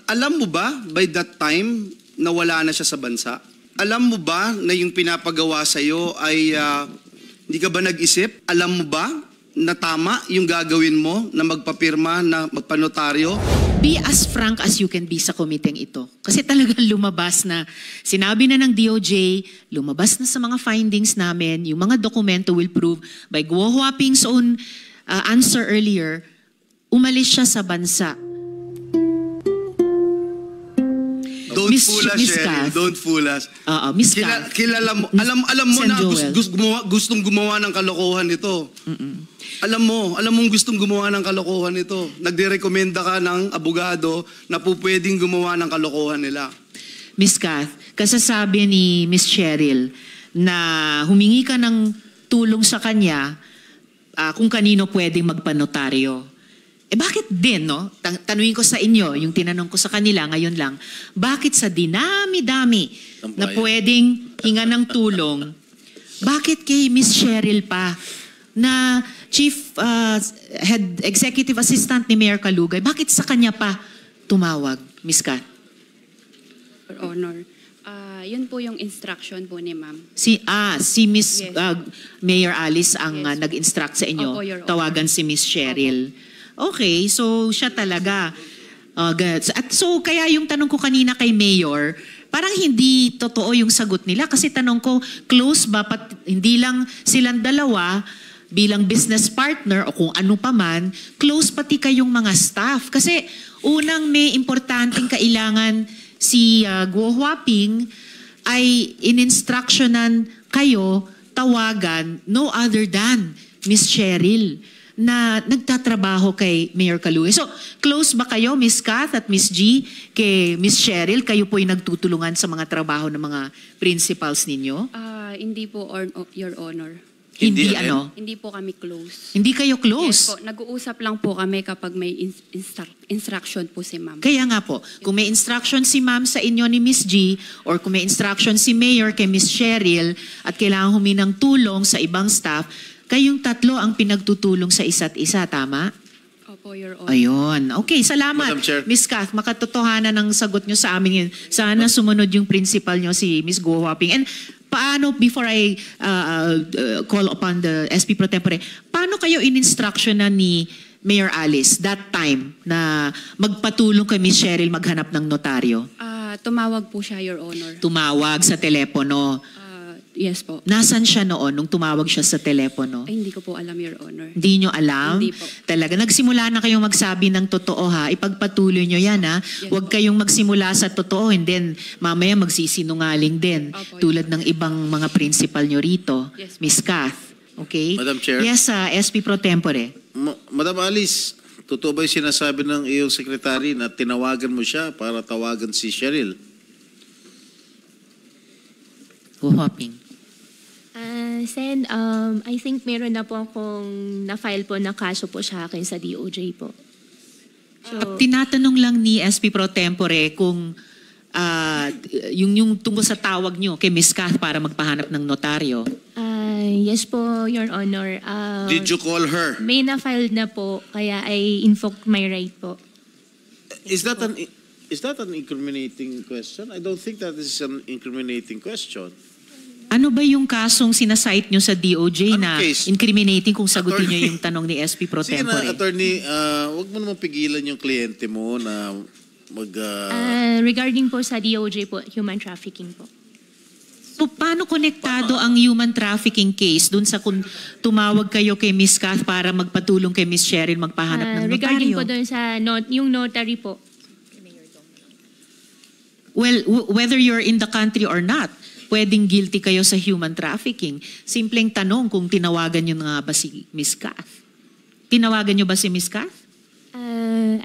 Alam mo ba, by that time, nawala na siya sa bansa? Alam mo ba na yung pinapagawa sa'yo ay hindi ka ba nag-isip? Alam mo ba na tama yung gagawin mo na magpapirma, na magpanotaryo? Be as frank as you can be sa komiteng ito. Kasi talagang lumabas na, sinabi na ng DOJ, lumabas na sa mga findings namin, yung mga dokumento will prove by Guo Huaping's own answer earlier, umalis siya sa bansa. Don't fool us, Cheryl. Don't fool us. Miss Kath. Kilala mo, alam mo na gustong gumawa ng kalokohan ito. Alam mong gustong gumawa ng kalokohan ito. Nagdirekomenda ka ng abogado na po pwedeng gumawa ng kalokohan nila. Miss Kath, kasasabi ni Miss Cheryl na humingi ka ng tulong sa kanya kung kanino pwedeng magpanotaryo. Bakit din, no? Tanungin ko sa inyo, yung tinanong ko sa kanila ngayon lang, bakit sa dinami-dami na pwedeng hinga ng tulong, bakit kay Miss Cheryl pa na Chief Head Executive Assistant ni Mayor Kalugay, bakit sa kanya pa tumawag, Miss Kat? Your Honor, yun po yung instruction po ni ma'am. Si Miss Mayor Alice ang nag-instruct sa inyo, Opo, Your Honor. Tawagan si Miss Cheryl. Opo. Okay, so siya talaga. At so kaya yung tanong ko kanina kay Mayor, parang hindi totoo yung sagot nila kasi tanong ko, close ba, hindi lang silang dalawa bilang business partner o kung ano pa man, close pati kayong mga staff. Kasi unang may importanteng kailangan si Guo Huaping ay in-instructionan kayo, tawagan, no other than Miss Cheryl na nagtatrabaho kay Mayor Kalugay. So, close ba kayo, Miss Kath at Miss G, kay Miss Cheryl? Kayo po'y nagtutulungan sa mga trabaho ng mga principals ninyo? Hindi po, Your Honor. Hindi ano? Hindi po kami close. Hindi kayo close? Yes po, nag-uusap lang po kami kapag may instruction po si ma'am. Kaya nga po, kung may instruction si ma'am sa inyo ni Miss G or kung may instruction si Mayor kay Miss Cheryl at kailangan huminang tulong sa ibang staff, kayong tatlo ang pinagtutulong sa isa't isa, tama? Opo, Your Honor. Ayun. Okay, salamat. Madam Chair. Miss Kath, makatotohanan ng sagot nyo sa amin yun. Sana sumunod yung principal nyo, si Miss Guo Huaping. And paano, before I call upon the SP Pro Tempore, paano kayo in-instructionan ni Mayor Alice that time na magpatulong kay Miss Cheryl maghanap ng notaryo? Tumawag po siya, Your Honor. Tumawag sa telepono. Yes po. Nasan siya noon nung tumawag siya sa telepono? Ay, hindi ko po alam, Your Honor. Hindi nyo alam? Hindi po. Talaga, nagsimula na kayong magsabi ng totoo ha. Ipagpatuloy nyo yan ha. Yes, Huwag kayong magsimula sa totoo and then mamaya magsisinungaling din. Opo, Tulad ng ibang mga principal nyo rito. Yes, Miss Kath. Okay? Madam Chair. Yes, SP Pro Tempore. Madam Alice, totoo ba yung sinasabi ng iyong sekretary na tinawagan mo siya para tawagan si Cheryl? Huhoping. Sen, I think meron na po akong na-file po na kaso po sa akin sa DOJ po. So, Tinatanong lang ni SP Pro Tempore kung yung tungkol sa tawag nyo kay Miss Kath para magpahanap ng notaryo. yes po, Your Honor. Did you call her? May na-file na po, kaya I invoke my right po. Is that an incriminating question? I don't think that is an incriminating question. Ano ba yung kasong sinasite nyo sa DOJ na case? incriminating kung sagutin nyo yung tanong ni SP Pro Sige Tempore? na, attorney, wag mo naman pigilan yung kliyente mo na Regarding po sa DOJ po, human trafficking po. So paano konektado ang human trafficking case dun sa kung tumawag kayo kay Miss Kath para magpatulong kay Miss Cheryl magpahanap ng Regarding notaryo? po doon sa yung notary po. Well, whether you're in the country or not, pwedeng guilty kayo sa human trafficking. Simpleng tanong kung tinawagan nyo nga ba si Miss Kath. Tinawagan nyo ba si Miss Kath?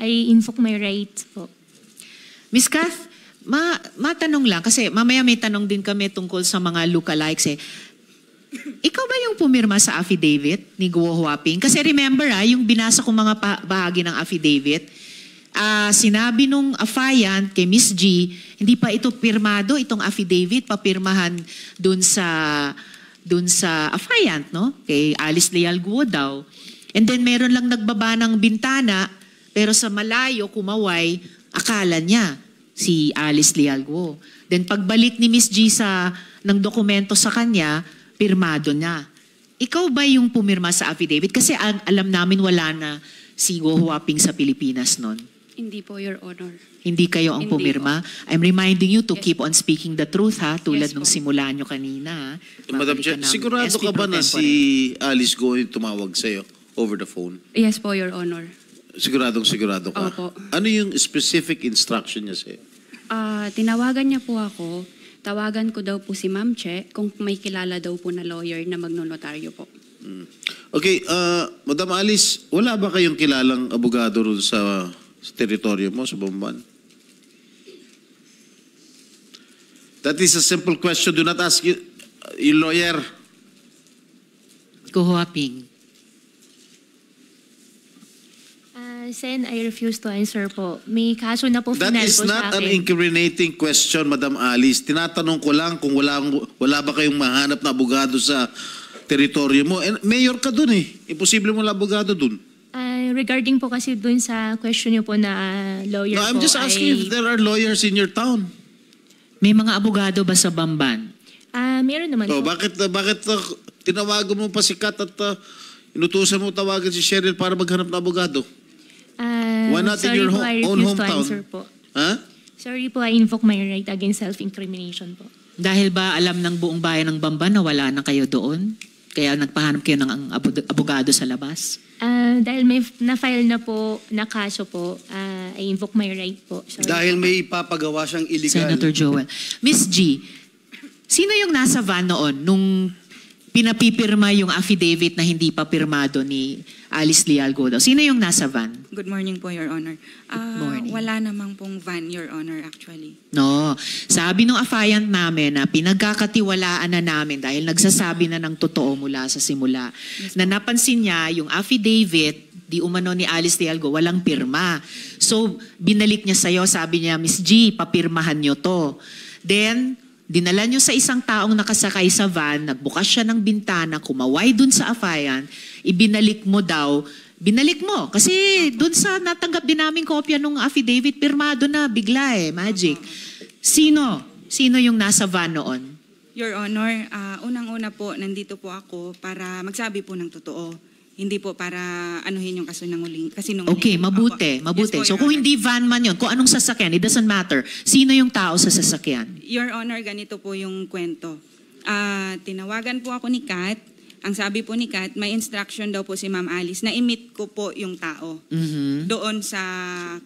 I invoke my right po. Miss Kath, matanong lang, kasi mamaya may tanong din kami tungkol sa mga lookalikes eh. Ikaw ba yung pumirma sa affidavit ni Guo Huaping? Kasi remember yung binasa kong mga bahagi ng affidavit, sinabi nung affiant kay Miss G, hindi pa ito pirmado, itong affidavit, papirmahan dun sa affiant, no? Kay Alice Leal Guo daw. And then meron lang nagbaba ng bintana, pero sa malayo, kumaway, Akala niya si Alice Lialgo. Then pagbalik ni Miss G ng dokumento sa kanya, pirmado niya. Ikaw ba yung pumirma sa affidavit? Kasi alam namin wala na si Go Huaping sa Pilipinas noon. Hindi po, Your Honor. Hindi kayo ang Hindi pumirma? I'm reminding you to Yes. keep on speaking the truth, ha? Tulad Yes nung po. simula nyo kanina. ha? Madam Babalikan Chair, namin. sigurado SP ka ba pro na tempore. si Alice Go yung tumawag sa'yo over the phone? Yes po, Your Honor. Sigurado ka? Opo. Ano yung specific instruction niya sa'yo? Tinawagan niya po ako. Tawagan ko daw po si Ma'am Che kung may kilala daw po na lawyer na magnonotaryo po. Okay, Madam Alice, wala ba kayong kilalang abogado ron sa teritoryo mo, sa Bamban? That is a simple question. Do not ask yung lawyer. Go Huaping. Sen, I refuse to answer po. May kaso na po That final is po not sa an akin. incriminating question, Madam Alice. Tinatanong ko lang kung wala ba kayong mahanap na abogado sa teritoryo mo. And mayor ka dun eh. Imposible mo na abogado dun. Regarding po kasi dun sa question niyo po na lawyer No, I'm po just asking if there are lawyers in your town. May mga abogado ba sa Bamban? Meron naman So, po. bakit tinawagan mo pa si Kat at inutusan mo tawagan si Cheryl para maghanap ng abogado? Why not in sorry your po, I own refuse to hometown? answer po. Ha? Sorry po, I invoke my right against self-incrimination po. Dahil ba alam ng buong bayan ng Bamban na wala na kayo doon? Kaya nagpahanap kayo ng abogado sa labas? Dahil may na-file na po na kaso po, I invoke my right po. Sorry Dahil po. may ipapagawa siyang illegal. Senator Joel. Miss G, sino yung nasa van noon nung pinapipirma yung affidavit na hindi pa pirmado ni Alice Lialgo daw? Sino yung nasa van? Good morning po, Your Honor. morning. Wala namang pong van, Your Honor, actually. No. Sabi nung affiant namin na pinagkakatiwalaan na namin dahil nagsasabi na ng totoo mula sa simula, na napansin niya yung affidavit, di umano ni Alice Lialgo, walang pirma. So, binalik niya sa'yo, sabi niya, Miss G, papirmahan niyo to. Then, dinala niyo sa isang taong nakasakay sa van, nagbukas siya ng bintana, kumaway dun sa affiant, ibinalik mo daw, binalik mo. Kasi dun sa natanggap din namin kopya nung affidavit, pirmado na, bigla magic. Sino? Sino yung nasa van noon? Your Honor, unang-una po, nandito po ako para magsabi po ng totoo. Hindi po para anuhin yung kasinungaling. Okay, mabuti, mabuti. Yes po, So Your kung Honor. hindi van man yun, kung anong sasakyan, it doesn't matter. Sino yung tao sa sasakyan? Your Honor, ganito po yung kwento. Tinawagan po ako ni Kat. Ang sabi po ni Kat, may instruction daw po si Ma'am Alice na i-meet ko po yung tao. Mhm. Doon sa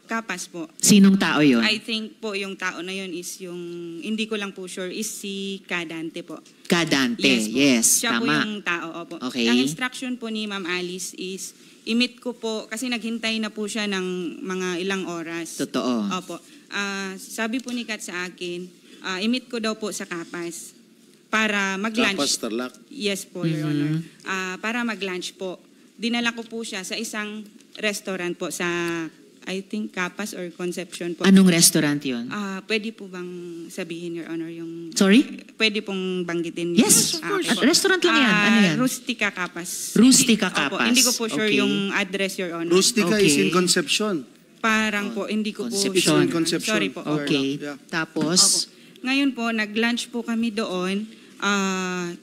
Kapas po. Sinong tao yun? I think po yung tao na yun is yung, hindi ko lang po sure, is si Kadante po. Kadante, po. yes, Siya po tama. yung tao, opo. Okay. Ang instruction po ni Ma'am Alice is, i-meet ko po, kasi naghintay na po siya ng mga ilang oras. Totoo. Opo. Sabi po ni Kat sa akin, i-meet ko daw po sa Kapas para mag-lunch. Kapas, Tarlac. Yes po, Your Honor. Para mag-lunch po. Dinala ko po siya sa isang restaurant po sa, I think, Kapas or Concepcion po. Anong restaurant yun? Pwede po bang sabihin, Your Honor, yung... Sorry? Pwede pong banggitin. Yes, of course. okay po. Restaurant lang yan. Ano yan? Rustica Kapas. Rustica Opo, Kapas. hindi ko po sure Okay. yung address, Your Honor. Rustica is Okay. in Concepcion. Parang po, hindi ko po Concepcion. sure. Concepcion. Sorry po. Okay. Yeah. Tapos, Opo. Ngayon po, nag-lunch po kami doon.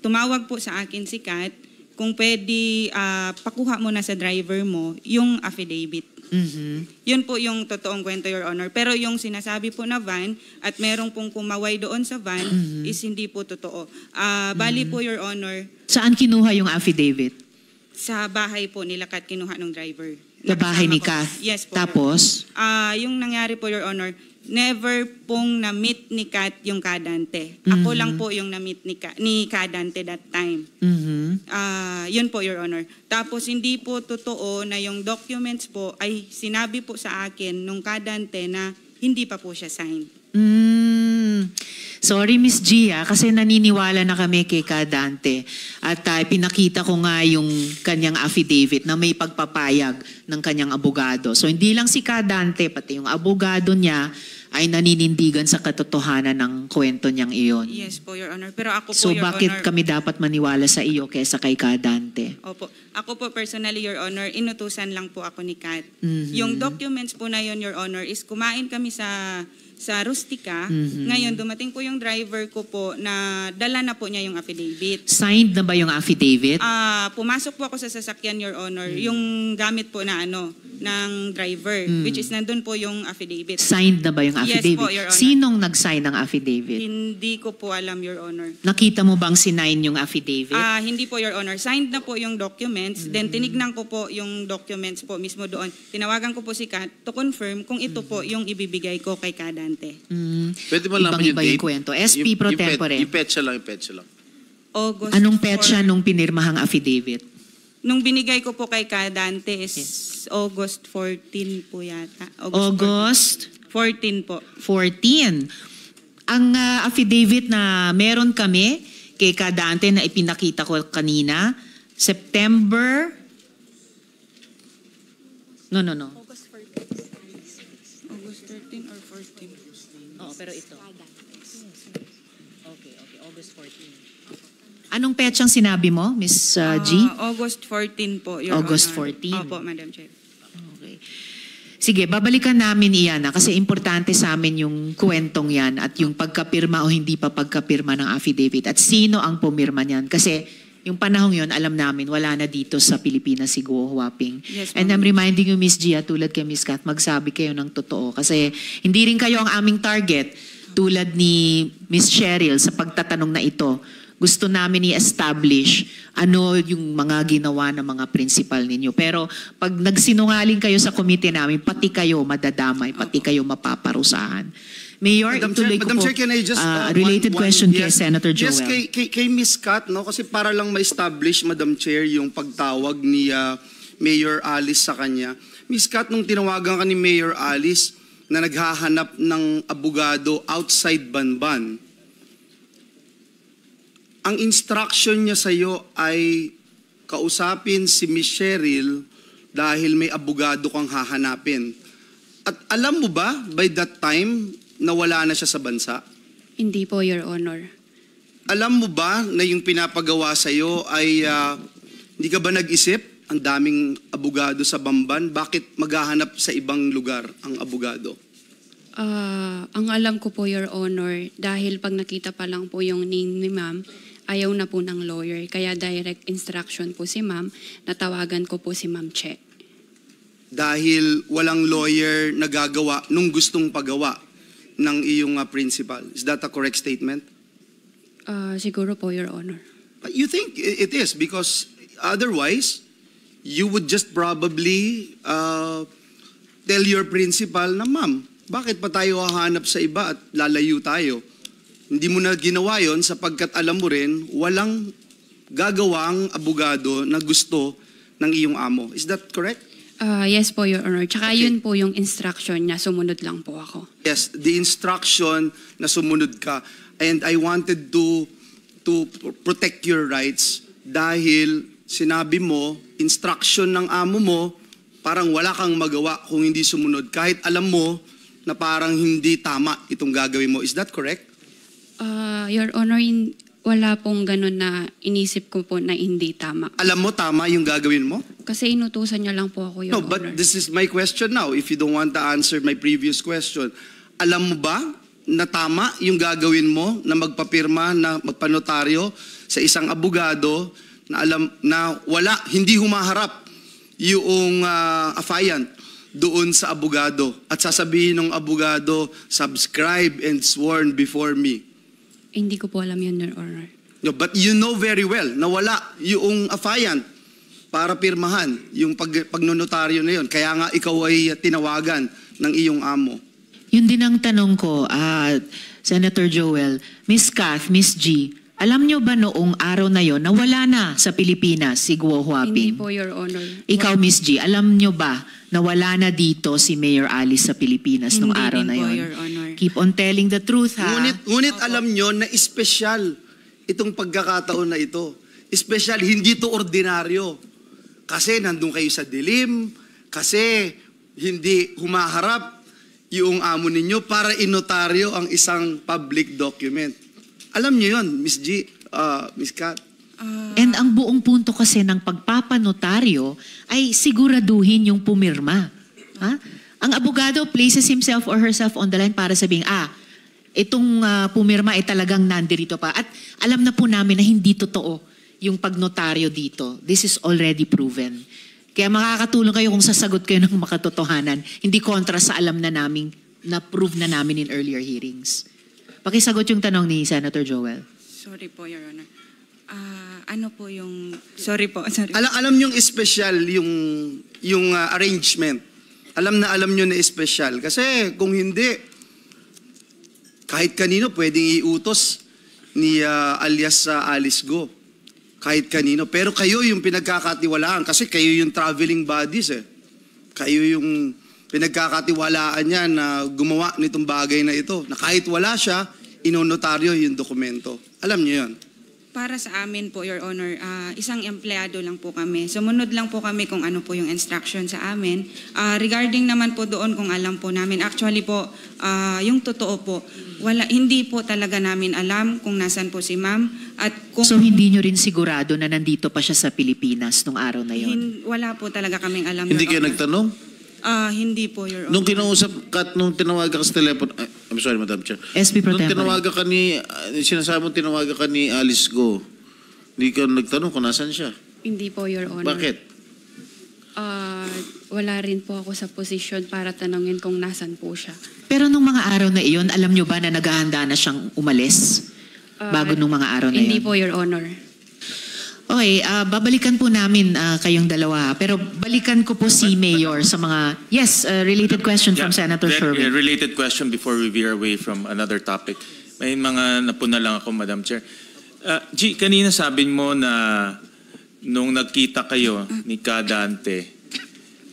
Tumawag po sa akin si Kat kung pwede pakuha mo na sa driver mo yung affidavit. mhm. Yun po yung totoong kwento, Your Honor. Pero yung sinasabi po na van at merong pong kumaway doon sa van is hindi po totoo. Bali po, Your Honor, Saan kinuha yung affidavit? sa bahay po nila Kat kinuha ng driver. Sa bahay ni Nakasama ko. Kath? Yes po. Tapos? Yung nangyari po, Your Honor, never pong na-meet ni Kat yung Kadante. Ako lang po yung na-meet ni Kadante that time. Mhm. Yun po, Your Honor. Tapos hindi po totoo na yung documents po ay sinabi po sa akin nung Kadante na hindi pa po siya signed. Sorry, Miss Gia, kasi naniniwala na kami kay Kadante. At pinakita ko nga yung kanyang affidavit na may pagpapayag ng kanyang abogado. So hindi lang si Kadante, pati yung abogado niya ay naninindigan sa katotohanan ng kwento niyang iyon. Yes po, Your Honor. Pero ako po, So Your bakit Honor, kami dapat maniwala sa iyo kaysa kay Kadante? Opo. Ako po personally, Your Honor, inutusan lang po ako ni Kat. Mhm. Yung documents po na yun, Your Honor, is kumain kami sa Rustica. Mhm. Ngayon, dumating po yung driver ko po na dala na po niya yung affidavit. Signed na ba yung affidavit? Pumasok po ako sa sasakyan, Your Honor, yung gamit po na ng driver, which is nandun po yung affidavit. Signed na ba yung Yes affidavit? po, Your Honor. Sinong nag-sign ng affidavit? Hindi ko po alam, Your Honor. Nakita mo bang sinign yung affidavit? Hindi po, Your Honor. Signed na po yung documents. Then tinignan ko po yung documents po mismo doon. Tinawagan ko po si Kat to confirm kung ito po yung ibibigay ko kay Kadante. Pwede mo laman yung Ibang-iba date? yung kwento. SP pro tempore. Yung petsa lang. August Anong petsa 4. nung pinirmahang affidavit? Nung binigay ko po kay Kadante is August 14 po yata. August 14 po. 14. Ang affidavit na meron kami kay Kadante na ipinakita ko kanina, September... No. August 13 or 14? Oo, pero ito. Okay, August 14. Anong petsang sinabi mo, Miss G? August 14 po, Your August Honor. 14. Opo, Madam Chair. Okay. Sige, babalikan namin iyan kasi importante sa amin yung kwentong yan at yung pagkapirma o hindi pa pagkapirma ng affidavit at sino ang pumirma niyan. Kasi yung panahong yon alam namin, wala na dito sa Pilipinas si Guo Huaping. Yes, And ma'am. I'm reminding you, Miss Gia, tulad kay Miss Kat, magsabi kayo ng totoo. Kasi hindi rin kayo ang aming target tulad ni Miss Cheryl sa pagtatanong na ito. Gusto namin i-establish ano yung mga ginawa ng mga principal ninyo. Pero pag nagsinungaling kayo sa komite namin, pati kayo madadamay, pati kayo mapaparusahan. Mayor, ituloy ko Madam po Chair, can I just related question kay Senator Joel. Yes, kay Miss Kat, no? Kasi para lang ma-establish, Madam Chair, yung pagtawag ni Mayor Alice sa kanya. Miss Kat, nung tinawagan ka ni Mayor Alice na naghahanap ng abogado outside Banban, ang instruction niya sa iyo ay kausapin si Miss Cheryl dahil may abogado kang hahanapin. At alam mo ba, by that time, nawala na siya sa bansa? Hindi po, Your Honor. Alam mo ba na yung pinapagawa sa iyo ay hindi ka ba nag-isip? Ang daming abogado sa Bamban, bakit maghahanap sa ibang lugar ang abogado? Ang alam ko po, Your Honor, dahil pag nakita pa lang po yung name ni Ma'am, ayaw na po ng lawyer. Kaya direct instruction po si Ma'am, natawagan ko po si Ma'am Che. Dahil walang lawyer na gagawa nung gustong pagawa ng iyong principal. Is that a correct statement? Siguro po, Your Honor. You think it is because otherwise, you would just probably tell your principal na, ma'am, bakit pa tayo hahanap sa iba at lalayo tayo? Hindi mo na ginawa yon sapagkat alam mo rin, walang gagawang abogado na gusto ng iyong amo. Is that correct? Yes po, Your Honor. Tsaka Okay. yun po yung instruction niya, sumunod lang po ako. Yes, the instruction na sumunod ka. And I wanted to protect your rights dahil sinabi mo, instruction ng amo mo, parang wala kang magawa kung hindi sumunod. Kahit alam mo na parang hindi tama itong gagawin mo. Is that correct? Your Honor, wala pong ganun na inisip ko po na hindi tama. Alam mo tama yung gagawin mo? Kasi inutusan niya lang po ako, Your No, Honor. but this is my question now. If you don't want to answer my previous question, alam mo ba na tama yung gagawin mo na magpapirma, na magpanotaryo sa isang abogado na alam na hindi humaharap yung affiant doon sa abogado at sasabihin ng abogado, subscribe and sworn before me. Hindi ko po alam yun, Your Honor. No, but you know very well na wala yung affiant para pirmahan yung pagnonotaryo na yun. Kaya nga ikaw ay tinawagan ng iyong amo. Yun din ang tanong ko, Senator Joel, Miss Kath, Miss G, alam nyo ba noong araw na yon na wala na sa Pilipinas si Guo Hindi Huaping? po, Your Honor. Ikaw, Miss G, alam nyo ba na wala na dito si Mayor Alice sa Pilipinas nung Hindi araw din na po, yon? Your Honor. Keep on telling the truth, ha? Ngunit alam nyo na espesyal itong pagkakataon na ito. Espesyal, hindi to ordinaryo. Kasi nandun kayo sa dilim, kasi hindi humaharap yung amo ninyo para inotaryo ang isang public document. Alam niyo yun, Miss G, Miss Kat. And ang buong punto kasi ng pagpapanotaryo ay siguraduhin yung pumirma. Ha? Ang abogado places himself or herself on the line para sabihin, itong pumirma ay talagang nandirito pa. At alam na po namin na hindi totoo yung pagnotaryo dito. This is already proven. Kaya makakatulong kayo kung sasagot kayo ng makatotohanan. Hindi kontra sa alam na namin, na-prove na namin in earlier hearings. Pakisagot yung tanong ni Senator Joel. Sorry po, Your Honor. Ano po yung... Sorry po. Alam nyo yung special, yung arrangement. Alam nyo na special. Kasi kung hindi, kahit kanino pwedeng iutos ni alias Alice Go. Kahit kanino. Pero kayo yung pinagkakatiwalaan kasi kayo yung traveling bodies eh. Kayo yung pinagkakatiwalaan niya na gumawa nitong bagay na ito. Na kahit wala siya, inonotaryo yung dokumento. Alam niyo yun. Para sa amin po, Your Honor, isang empleyado lang po kami. Sumunod lang po kami kung ano po yung instruction sa amin. Regarding naman po doon kung alam po namin, actually po, yung totoo po, hindi po talaga namin alam kung nasan po si ma'am. At kung So hindi nyo rin sigurado na nandito pa siya sa Pilipinas nung araw na yon? wala po talaga kaming alam. Hindi Your kayo Honor. nagtanong? Hindi po, Your Honor. Nung kinausap ka, nung tinawagan ka sa telepono, I'm sorry, Madam Chair. SB Pro Nung Tempore. tinawagan ka sinasabi mo tinawagan ka ni Alice Go, hindi ka nagtanong kung nasan siya. Hindi po, Your Honor. Bakit? Wala rin po ako sa posisyon para tanungin kung nasan po siya. Pero nung mga araw na iyon, alam nyo ba na naghahanda na siyang umalis? Bago nung mga araw na Hindi iyon? po, Your Honor. Okay, babalikan po namin kayong dalawa. Pero balikan ko po si Mayor sa mga... Yes, related question from Senator Sherwin. Related question before we veer away from another topic. May mga napuna lang ako, Madam Chair. G, kanina sabi mo na nung nagkita kayo ni Kadante,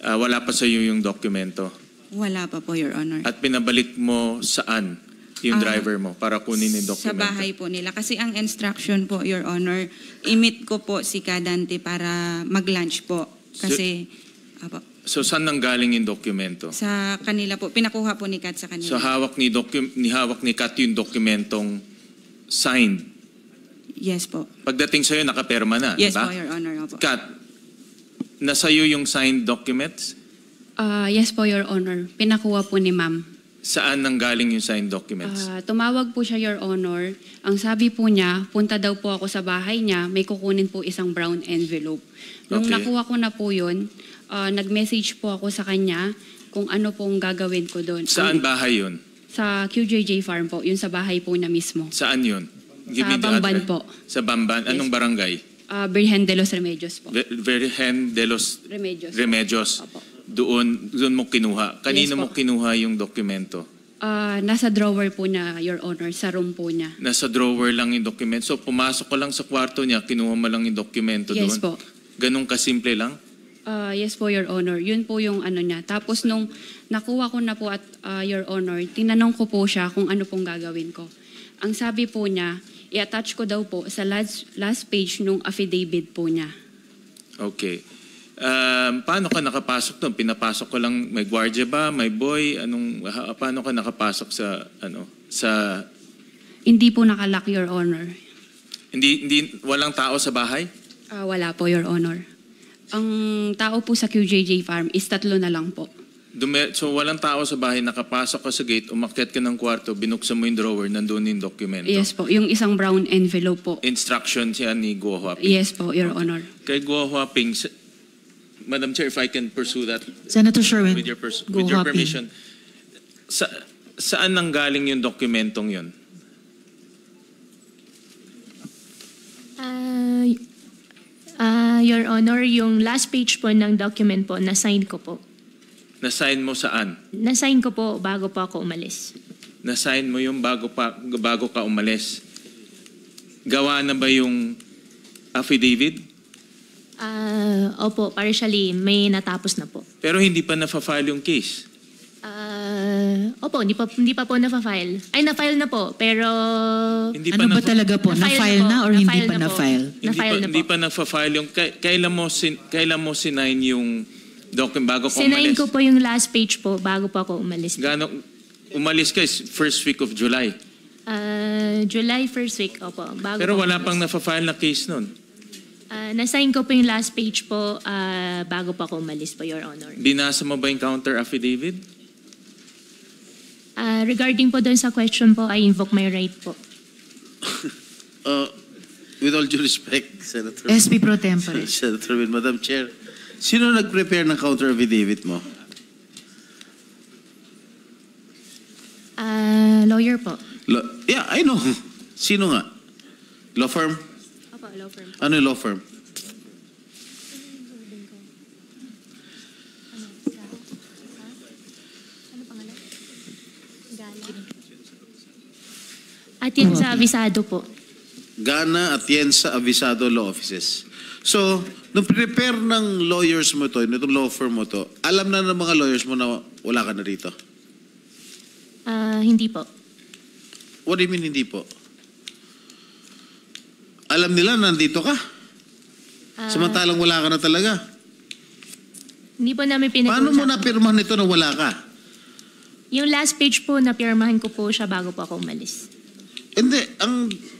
wala pa sa iyo yung dokumento. Wala pa po, Your Honor. At pinabalik mo saan yung driver mo para kunin yung dokumento? Sa bahay po nila. Kasi ang instruction po, Your Honor, i-meet ko po si Kadante para mag-lunch po. Kasi, So saan nanggaling yung dokumento? sa kanila po, pinakuha po ni Kat sa kanila. So hawak ni Kat yung dokumentong signed. Yes po. Pagdating sa'yo, nakaperma na, Yes diba? po, Your Honor. Opo. Kat, nasa'yo yung signed documents? Yes po, Your Honor. Pinakuha po ni ma'am. Saan nanggaling yung signed documents? Tumawag po siya, Your Honor. Ang sabi po niya, punta daw po ako sa bahay niya, may kukunin po isang brown envelope. Nung Okay. nakuha ko na po yun, nag-message po ako sa kanya kung ano pong gagawin ko doon. Saan bahay yun? Sa QJJ Farm po, yun sa bahay po na mismo. Saan yun? Sa Bamban po. Sa Bamban? Anong barangay? Virgen de los Remedios po. Virgen de los Remedios. Opo. Doon mo kinuha. Kanino Yes mo po. kinuha yung dokumento? Nasa drawer po niya, Your Honor, sa room po niya. Nasa drawer lang yung dokumento. So pumasok ka lang sa kwarto niya, kinuha mo lang yung dokumento doon? Yes po. Ganun kasimple lang? Yes po, Your Honor. Yun po yung ano niya. Tapos nung nakuha ko na po at Your Honor, tinanong ko po siya kung ano pong gagawin ko. Ang sabi po niya, i-attach ko daw po sa last page nung affidavit po niya. Okay. Paano ka nakapasok doon? Pinapasok ko lang, may gwardiya ba? May boy? Paano ka nakapasok sa Hindi po nakalock, Your Honor. walang tao sa bahay? Wala po, Your Honor. Ang tao po sa QJJ Farm is 3 na lang po. So walang tao sa bahay, nakapasok ka sa gate, umakyat ka ng kwarto, binuksan mo yung drawer, nandun yung dokumento. Yes po, yung isang brown envelope po. Instruction siya ni Guo Huaping. Yes po, Your Honor. Kay Guo Huaping, Madam Chair, if I can pursue that Senator Sherwin, with your Go Huaping. permission. Saan nanggaling yung dokumentong yun? Your Honor, yung last page po ng document po, na-sign ko po. Na-sign mo saan? Na-sign ko po bago po ako umalis. Na-sign mo yung bago ka umalis. Gawa na ba yung affidavit? Opo, partially, may natapos na po. Pero hindi pa na-file yung case. Opo, hindi pa po na-file. Ay, na-file na po, pero... Hindi ano ba talaga po? Na-file Na-file na na po. or hindi Na-file pa na po. na-file? Na-file na Hindi po. pa nagfa-file yung kailan mo sinign yung bago ko Sinayin umalis. ko po yung last page po bago po ako umalis. Umalis ka is first week of July. July 1st week, opo. Bago Pero po wala umalis. pang na-file na case nun. Nasign ko po yung last page po bago po ako umalis po, Your Honor. Binasa mo ba yung counter affidavit? Regarding po doon sa question po, I invoke my right po. With all due respect, Senator. SP Pro Tempore. Senator Win, Madam Chair, sino nag-prepare ng counter affidavit mo? Lawyer po. Yeah, I know. Sino nga? Law firm? Opo, law firm. Ano yung law firm? Ano pangalan? At yun sa abisado po. Gana Atienza Avisado Law Offices. So, nung prepare ng lawyers mo to, itong law firm mo to, alam na ng mga lawyers mo na wala ka na rito? Hindi po. What do you mean hindi po? Alam nila na nandito ka? Samantalang wala ka na talaga? Hindi po namin Paano mo pinag-uusapan. napirmahan nito na wala ka? Yung last page po, napirmahan ko po siya bago po ako umalis. Hindi,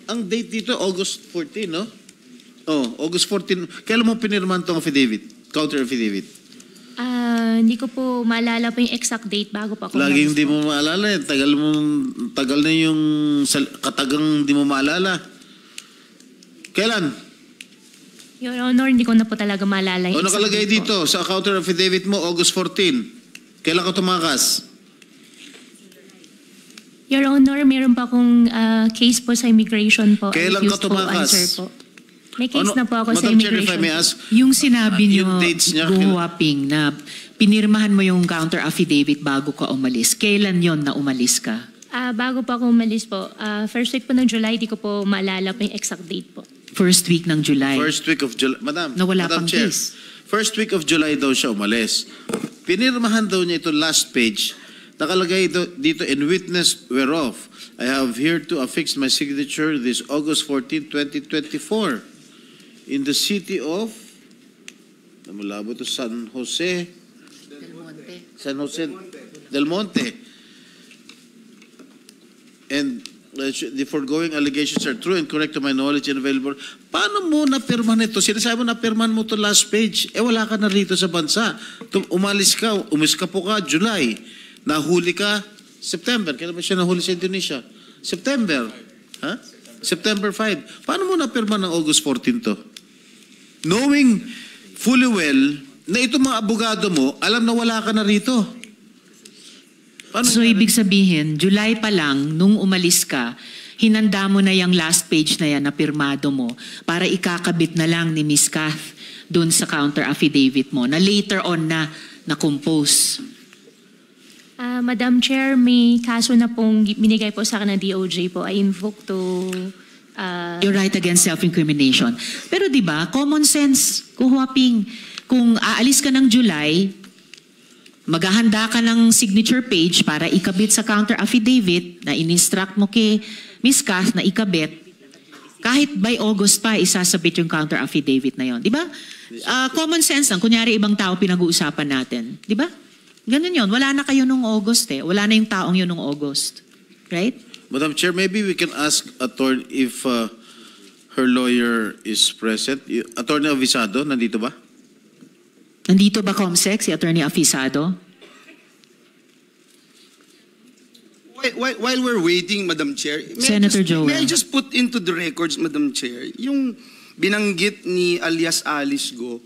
ang date dito, August 14, no? Oh, August 14. Kailan mo pinirmahan tong affidavit? Counter affidavit? Hindi ko po maalala po yung exact date bago po ako Laging umalis hindi po. mo maalala eh. Tagal na yung katagang hindi mo maalala. Kailan? Your Honor, hindi ko na po talaga maalala O yung exact nakalagay date po. dito sa counter affidavit mo, August 14. Kailan ka tumakas? Your Honor, meron pa akong case po sa immigration po. I Kailan ka refuse po tumakas? answer po. May case Ano- na po ako sa Madam Chair, if I immigration. may ask, Yung sinabi niyo, yung dates niya, Guwaping, na pinirmahan mo yung counter affidavit bago ka umalis. Kailan yon na umalis ka? Bago po ako umalis po, first week po ng July, di ko po maalala po yung exact date po. First week ng July. first week of July. Madam, Na wala Madam pang Chair, case. first week of July daw siya umalis. Pinirmahan daw niya ito last page. Nakalagay dito, in witness whereof, I have here to affix my signature this August 14, 2024 in the city of, namulabo to San Jose Del Monte. And the foregoing allegations are true and correct to my knowledge and available. Paano mo napirmahan ito? Sinasabi mo napirmahan mo to last page. Wala ka na rito sa bansa. Umalis ka po ka, July. Nahuli ka, September. Kailan ba siya nahuli sa Indonesia? September. Ha? September 5. Paano mo napirmahan ng August 14 to? Knowing fully well na itong mga abogado mo, alam na wala ka na rito. Paano So, ibig sabihin, July pa lang, nung umalis ka, hinanda mo na yung last page na yan na pirmado mo para ikakabit na lang ni Ms. Kath dun sa counter affidavit mo na later on na compose. Madam Chair, may kaso na pong binigay po sa akin ng DOJ po. I invoke to... You're right against self-incrimination. Pero di ba, common sense, Guwaping, kung aalis ka ng July, maghahanda ka ng signature page para ikabit sa counter affidavit na in-instruct mo kay Ms. Kath na ikabit, kahit by August pa, isasabit yung counter affidavit na yon, di ba? Common sense lang, kunyari ibang tao pinag-uusapan natin, di ba? Ganun yun, wala na kayo nung August eh, wala na yung taong yun nung August, right? Madam Chair, maybe we can ask attorney if her lawyer is present. Attorney Avisado, nandito ba? Nandito ba, Comsec, si Attorney Afisado? While we're waiting, Madam Chair, Senator Joel. May I just put into the records, Madam Chair, yung binanggit ni alias Alice Go,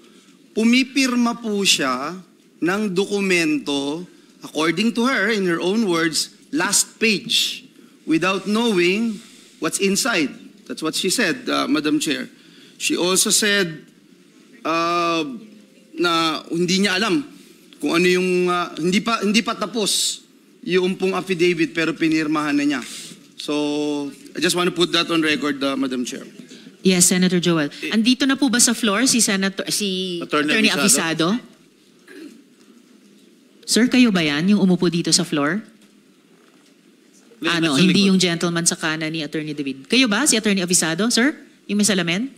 pumipirma po siya ng dokumento, according to her, in her own words, last page, without knowing what's inside. That's what she said, Madam Chair. She also said na hindi niya alam kung ano yung hindi pa tapos yung pong affidavit pero pinirmahan na niya. So I just want to put that on record, Madam Chair. Yes, Senator Joel. Andito na po ba sa floor si Attorney Avisado? Afisado? Sir, kayo ba yan, yung umupo dito sa floor? Nasa Hindi likod. yung gentleman sa kanan ni Attorney David. Kayo ba, si Attorney Afisado, sir? Yung may salamin?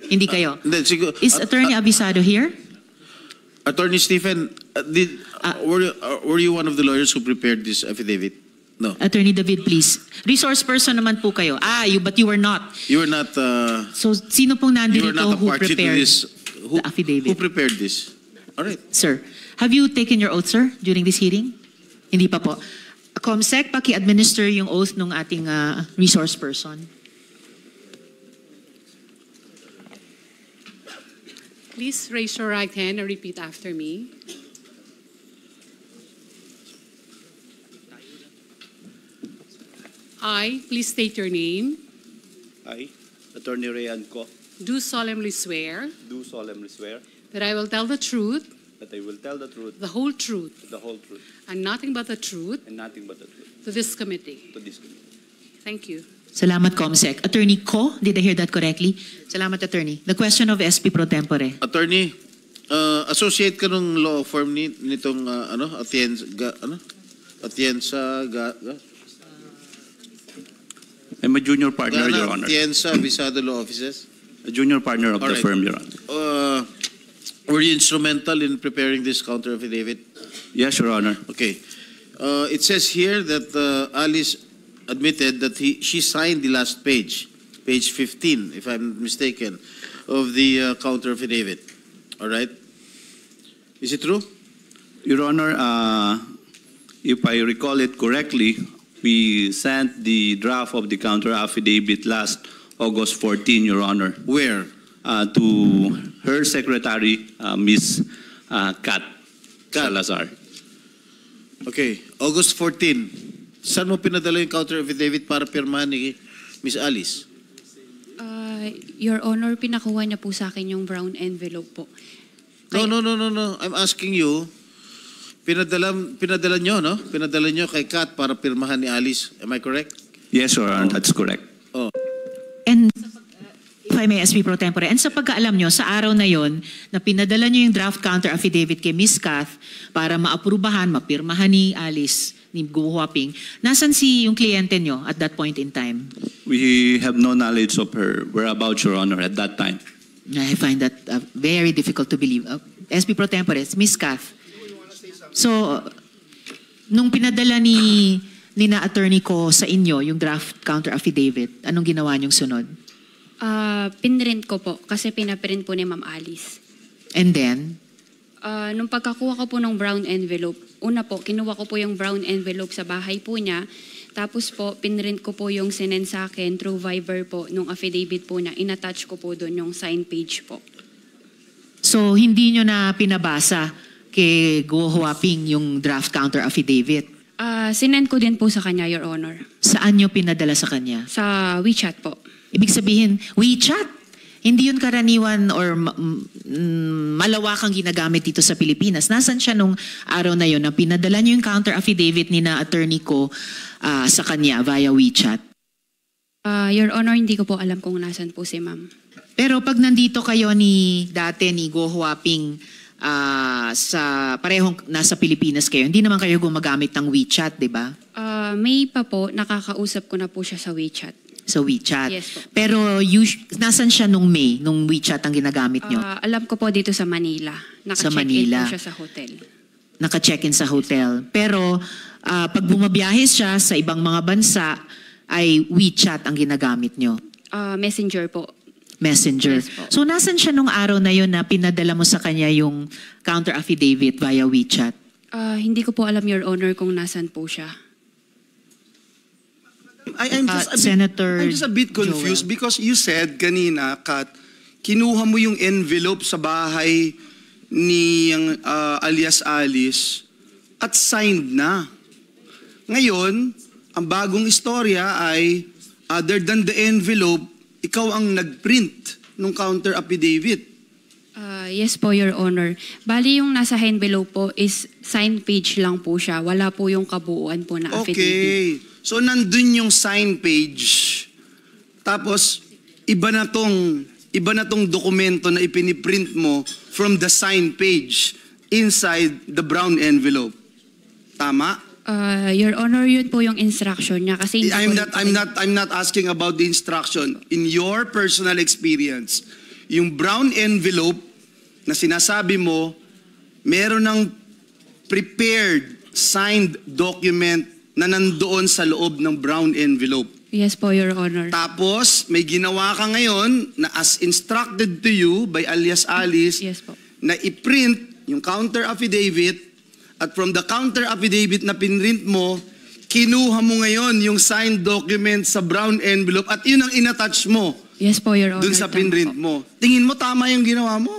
Hindi kayo. Hindi, siguro. Is Attorney Afisado here? Attorney Stephen, were you one of the lawyers who prepared this affidavit? No. Attorney David, please. Resource person naman po kayo. But you were not. You were not. So, sino pong You were nandito not a who party to prepared this. the affidavit? Who prepared this? All right. Sir, have you taken your oath, sir, during this hearing? Hindi pa po. Comsec, paki-administer yung oath ng ating resource person. Please raise your right hand and repeat after me. I, please state your name, I, Attorney Rayan Ko, do solemnly swear do solemnly swear that I will tell the truth, that I will tell the truth, the whole truth, the whole truth, and nothing but the truth and nothing but the truth to this committee. to this committee. Thank you. Salamat, Comsec. Attorney Ko, did I hear that correctly? Salamat, Attorney. The question of SP Pro Tempore. Attorney, associate ka ng law firm nitong Atienza, I'm a junior partner, Your Honor. Atienza Visado Law Offices. A junior partner of All the right. firm, Your Honor. Were you instrumental in preparing this counter affidavit? Yes, Your Honor. Okay. It says here that Alice admitted that she signed the last page 15, if I'm not mistaken, of the counter affidavit. All right? Is it true? Your Honor, if I recall it correctly, we sent the draft of the counter affidavit last August 14, Your Honor, Where? to her secretary, Ms. Kat Salazar. Okay. August 14. Saan mo pinadala yung counter affidavit para pirmahan ni Miss Alice? Your Honor, pinakuha niya po sa akin yung brown envelope po. No. I'm asking you, pinadala nyo, no? Pinadala nyo kay Kat para pirmahan ni Alice. Am I correct? Yes, Your Honor, that's correct. And if I may, SP Pro Tempore, and sa pagkaalam nyo, sa araw na yon na pinadala nyo yung draft counter affidavit kay Ms. Kath para maaprubahan, mapirmahan ni Alice, ni Guo Huaping, nasan yung kliyente nyo at that point in time? We have no knowledge of her whereabouts, Your Honor, at that time. I find that very difficult to believe. SP Pro Tempore, Ms. Kath. So, nung pinadala ni na attorney ko sa inyo yung draft counter affidavit, anong ginawa niyong sunod? Pinrint ko po kasi pinaprint po ni Ma'am Alice. And then, Nung pagkakuha ko po ng brown envelope, una po, kinuha ko po yung brown envelope sa bahay po niya. Tapos po, pinrint ko po yung sinend sa akin through Viber po, nung affidavit po niya. In-attach ko po doon yung sign page po. so hindi nyo na pinabasa kay Guo Huaping yung draft counter affidavit? Sinend ko din po sa kanya, Your Honor. Saan nyo pinadala sa kanya? Sa WeChat po. Ibig sabihin, WeChat, hindi yun karaniwan or malawakang ginagamit dito sa Pilipinas. Nasaan siya nung araw na yun na pinadala niyo yung counter affidavit ni na attorney ko sa kanya via WeChat? Your Honor, hindi ko po alam kung nasan po si Ma'am. Pero pag nandito kayo ni Guo Huaping sa parehong nasa Pilipinas kayo, hindi naman kayo gumagamit ng WeChat, di ba? May pa po, nakakausap ko na po siya sa WeChat. Sa WeChat. Yes po. Pero nasan siya nung May, nung WeChat ang ginagamit nyo? Alam ko po dito sa Manila. Sa Naka-check-in Manila. po siya sa hotel. Naka-check-in sa hotel. Pero pag bumabiyahe siya sa ibang mga bansa, ay WeChat ang ginagamit nyo. Messenger po. Messenger. Yes po. So nasan siya nung araw na yun na pinadala mo sa kanya yung counter affidavit via WeChat? Hindi ko po alam, Your Honor, kung nasan po siya. I'm Senator just a bit confused Joel. because you said kanina, Kat, kinuha mo yung envelope sa bahay ni alias Alice at signed na. Ngayon, ang bagong istorya ay other than the envelope, ikaw ang nagprint ng counter affidavit. Yes po, Your Honor. Bali yung nasa envelope po is sign page lang po siya. Wala po yung kabuuan po na affidavit. Okay. So nandun yung sign page. Tapos iba na tong dokumento na ipiniprint mo from the sign page inside the brown envelope. Tama? Your Honor, yun po yung instruction niya kasi hindi I'm po not asking about the instruction. In your personal experience, yung brown envelope na sinasabi mo meron ng prepared, signed document na nandoon sa loob ng brown envelope. Yes po, Your Honor. Tapos, may ginawa ka ngayon na as instructed to you by alias Alice, Yes po. na i-print yung counter affidavit, at from the counter affidavit na pinrint mo, kinuha mo ngayon yung signed document sa brown envelope at yun ang inattach mo Yes po, Your Honor. dun sa Tama pinrint po. mo. Tingin mo tama yung ginawa mo?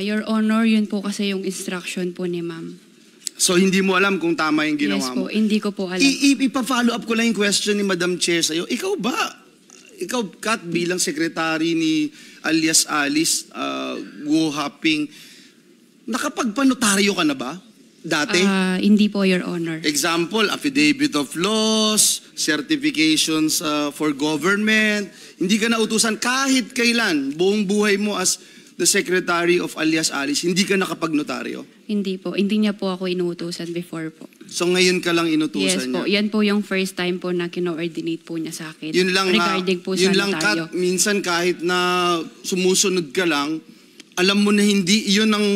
Your Honor, yun po kasi yung instruction po ni ma'am. So hindi mo alam kung tama yung ginawa Yes mo? po, hindi ko po alam. Ipa-follow up ko lang yung question ni Madam Chair sa'yo. Ikaw ba, Kat, bilang secretary ni alias Alice Guo Haping, nakapagpanotaryo ka na ba? Dati? Hindi po, Your Honor. Example, affidavit of laws, certifications for government. Hindi ka nautusan kahit kailan, buong buhay mo as the secretary of alias Alice, hindi ka nakapagnotaryo? Hindi po. Hindi niya po ako inuutusan before po. So ngayon ka lang Yes inutusan po. niya? Yan po yung first time po na kino-ordinate po niya sa akin. Yun lang, regarding po yun sa lang, notaryo. Kat, minsan kahit na sumusunod ka lang, alam mo na hindi, yun ang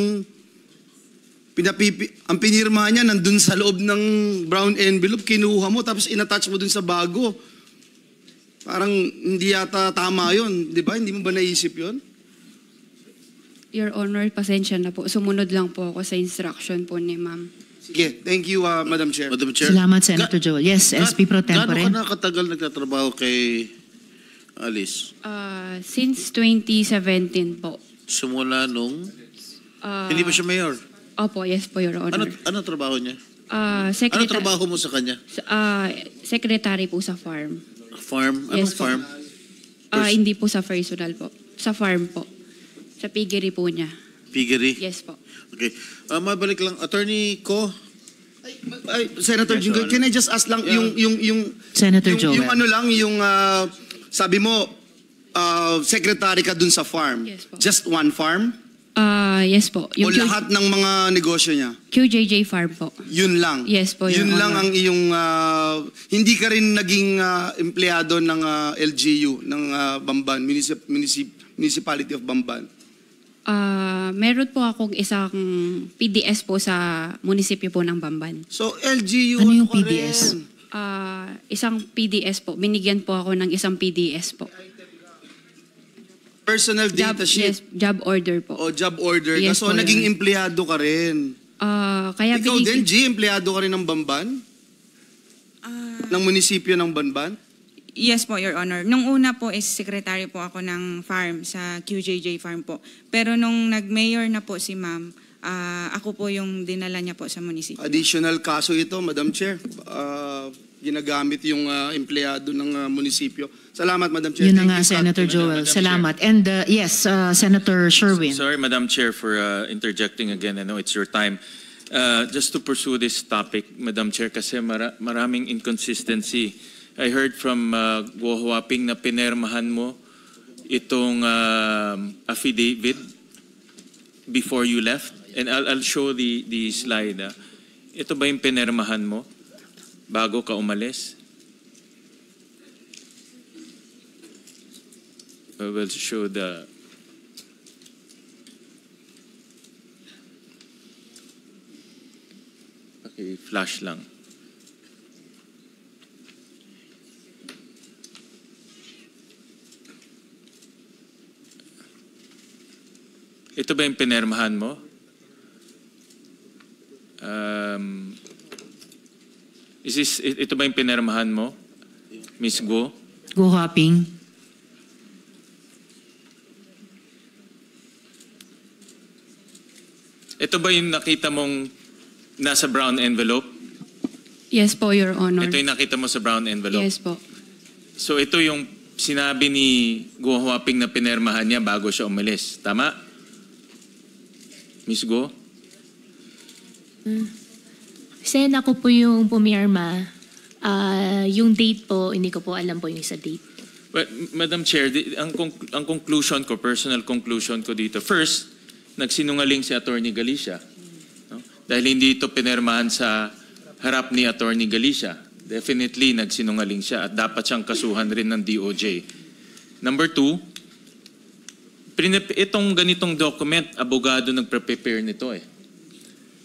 ang pinirma niya nandun sa loob ng brown envelope, kinuha mo, tapos inattach mo dun sa bago. Parang hindi yata tama yun, di ba? Hindi mo ba naisip yun? Your Honor, pasensya na po. Sumunod lang po ako sa instruction po ni ma'am. Sige, thank you, Madam Chair. Madam Chair. Salamat, Senator Joel. Yes, SP Pro Tempore. Gaano ka nakatagal nagtatrabaho kay Alice? Since 2017 po. Simula nung... hindi pa siya mayor? Opo, yes po, Your Honor. Ano trabaho niya? Ano Secretary, trabaho mo sa kanya? secretary po sa farm. Farm? Anong Yes po. farm? Hindi po sa personal po. Sa farm po. Sa piggery po niya. Piggery? Yes po. Okay. Mabalik lang. Attorney Ko? Senator Yes, Jinggoy, Your can I just ask lang yung Senator Joel. yung ano lang, yung sabi mo, secretary ka dun sa farm. Yes po. Just one farm? Yes po. O lahat ng mga negosyo niya? QJJ farm po. Yun lang? Yes po, Your Yun lang Honor. ang iyong, hindi ka rin naging empleyado ng LGU, ng Bamban, Municipality of Bamban? Meron po akong isang PDS po sa munisipyo po ng Bamban. So LGU, Ano yung ka PDS? rin? Isang PDS po. Binigyan po ako ng isang PDS po. Personal Job, data sheet? yes, job order po. O job order ka. Yes So po, naging Your empleyado ka rin? Kaya Ikaw din, G, empleyado ka rin ng Bamban? Ng munisipyo ng Bamban? Yes po, Your Honor. Nung una po is secretary po ako ng farm sa QJJ farm po. Pero nung nag-mayor na po si ma'am, ako po yung dinala niya po sa munisipyo. Additional kaso ito, Madam Chair. Ginagamit yung empleyado ng munisipyo. Salamat, Madam Chair. Yun na Thank nga, you, Kat. Senator Joel. Madam Salamat. And yes, Senator Sherwin. Sorry, Madam Chair, for interjecting again. I know it's your time. Just to pursue this topic, Madam Chair, kasi maraming inconsistency. I heard from Guo Huaping na pinermahan mo itong affidavit before you left. And I'll show the slide. Ito ba yung pinermahan mo bago ka umalis? I will show the... Okay, flash lang. Ito ba yung pinermahan mo? Ito ba yung pinermahan mo, Miss Guo? Go Hopping. Ito ba yung nakita mong nasa brown envelope? Yes po, Your Honor. Ito yung nakita mo sa brown envelope? Yes po. So ito yung sinabi ni Guo Huaping na pinermahan niya bago siya umalis. Tama? Miss Guo? Sen, ako po yung pumirma. Yung date po, hindi ko po alam po yung sa date. Well, Madam Chair, ang conclusion ko, personal conclusion ko dito, first, nagsinungaling si Attorney Galicia. No? Dahil hindi ito pinermahan sa harap ni Attorney Galicia. Definitely, nagsinungaling siya at dapat siyang kasuhan rin ng DOJ. Number two, itong ganitong document, abogado nagpre-prepare nito eh.